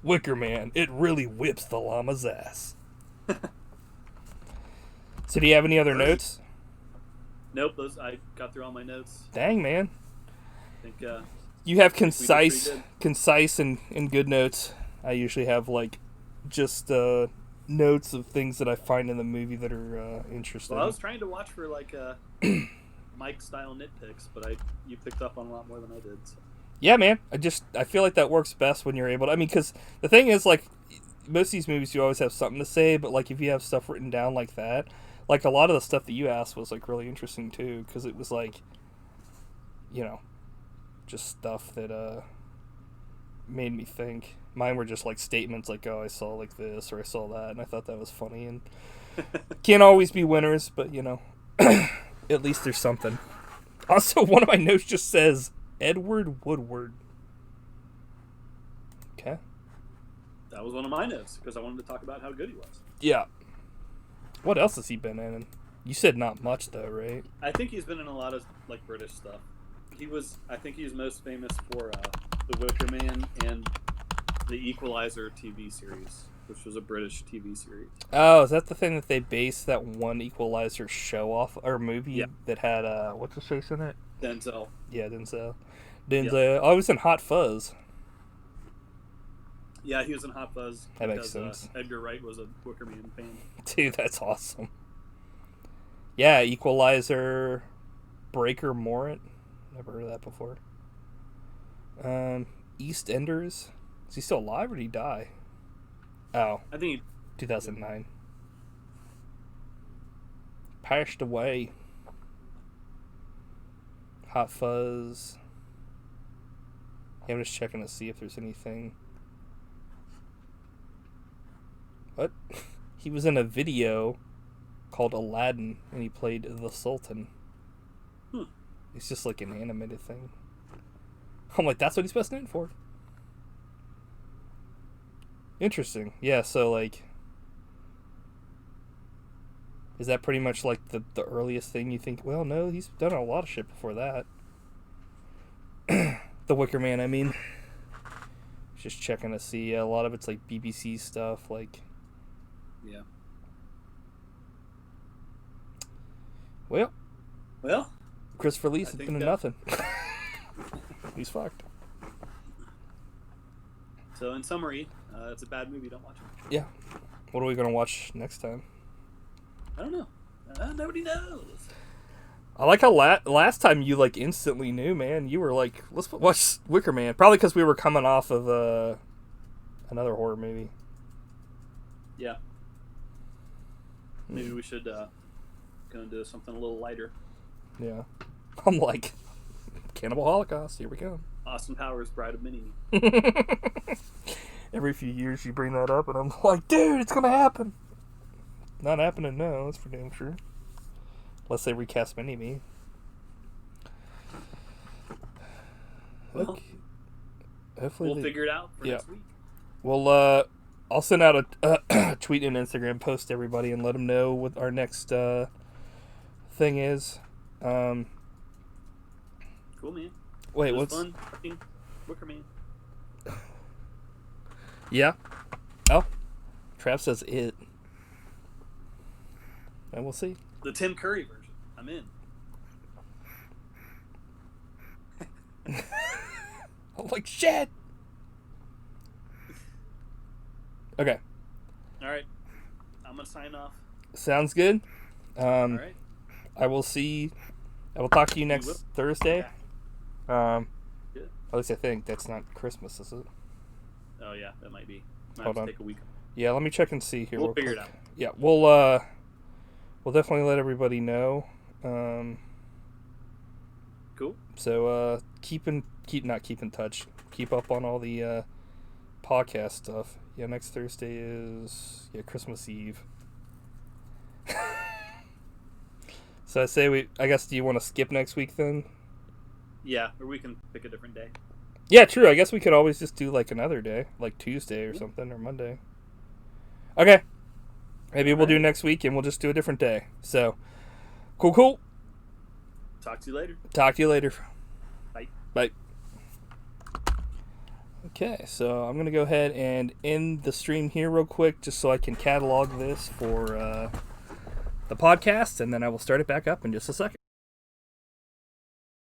Wicker Man, it really whips the llama's ass. So do you have any other notes? Nope, I got through all my notes. Dang, man. I think you have concise and good notes. I usually have like just notes of things that I find in the movie that are interesting. Well, I was trying to watch for like Mike style nitpicks, but you picked up on a lot more than I did. So. Yeah, man. I feel like that works best when you're able to. I mean, because the thing is, like, most of these movies you always have something to say, but like if you have stuff written down like that, like a lot of the stuff that you asked was like really interesting too, because it was like, just stuff that made me think. Mine were just like statements like, oh, I saw like this or I saw that, and I thought that was funny. And can't always be winners, but at least there's something. Also, one of my notes just says Edward Woodward. Okay. That was one of my notes because I wanted to talk about how good he was. Yeah. What else has he been in? You said not much though, right? I think he's been in a lot of like British stuff. I think he's most famous for The Wicker Man and the Equalizer TV series, which was a British TV series. Oh, is that the thing that they based that one Equalizer show off or movie that had what's his face in it? Denzel. Yeah, Denzel. Yep. Oh, he was in Hot Fuzz. Yeah, he was in Hot Fuzz. That makes sense. Edgar Wright was a Wicker Man fan. Dude, that's awesome. Yeah, Equalizer, Breaker Morant. Never heard of that before. EastEnders. Is he still alive or did he die? Oh. I think 2009. Passed away. Hot Fuzz. Yeah, I'm just checking to see if there's anything. What? He was in a video called Aladdin, and he played the Sultan. It's just like an animated thing. I'm like, that's what he's best known for. Interesting. Yeah, so like, is that pretty much like the earliest thing you think? Well, no, he's done a lot of shit before that. The Wicker Man, I mean. Just checking to see. A lot of it's like BBC stuff, like. Yeah. Well. Christopher Lee's has been nothing. He's fucked. So, in summary, it's a bad movie. Don't watch it. Yeah. What are we gonna watch next time? I don't know. Nobody knows. I like how last time you like instantly knew, man. You were like, let's watch Wicker Man. Probably because we were coming off of another horror movie. Yeah. Maybe we should go into something a little lighter. Yeah. I'm like, Cannibal Holocaust. Here we go. Austin Powers, Bride of Minnie. Every few years you bring that up, and I'm like, dude, it's gonna happen. Not happening now. That's for damn sure. Unless they recast Mini-Me. Well, okay. Hopefully we'll figure it out for next week. Well, I'll send out a tweet and Instagram post to everybody and let them know what our next thing is. Cool, man. Wait, what's fun? Wicker Man. Yeah. Oh, Trav says it. And we'll see. The Tim Curry version. I'm in. I'm like, shit. Okay. All right. I'm going to sign off. Sounds good. All right. I will talk to you next Thursday. Yeah. At least I think. That's not Christmas, is it? Oh, yeah. That might be. Hold on. Take a week. Yeah, let me check and see here. We'll figure it out. Yeah, we'll definitely let everybody know. Cool. So keep in touch. Keep up on all the podcast stuff. Yeah, next Thursday is Christmas Eve. So I guess, do you want to skip next week then? Yeah, or we can pick a different day. Yeah, true. I guess we could always just do like another day, like Tuesday or something, or Monday. Okay. Maybe we'll do next week and we'll just do a different day. So, cool. Talk to you later. Bye. Bye. Okay, so I'm going to go ahead and end the stream here real quick just so I can catalog this for the podcast, and then I will start it back up in just a second.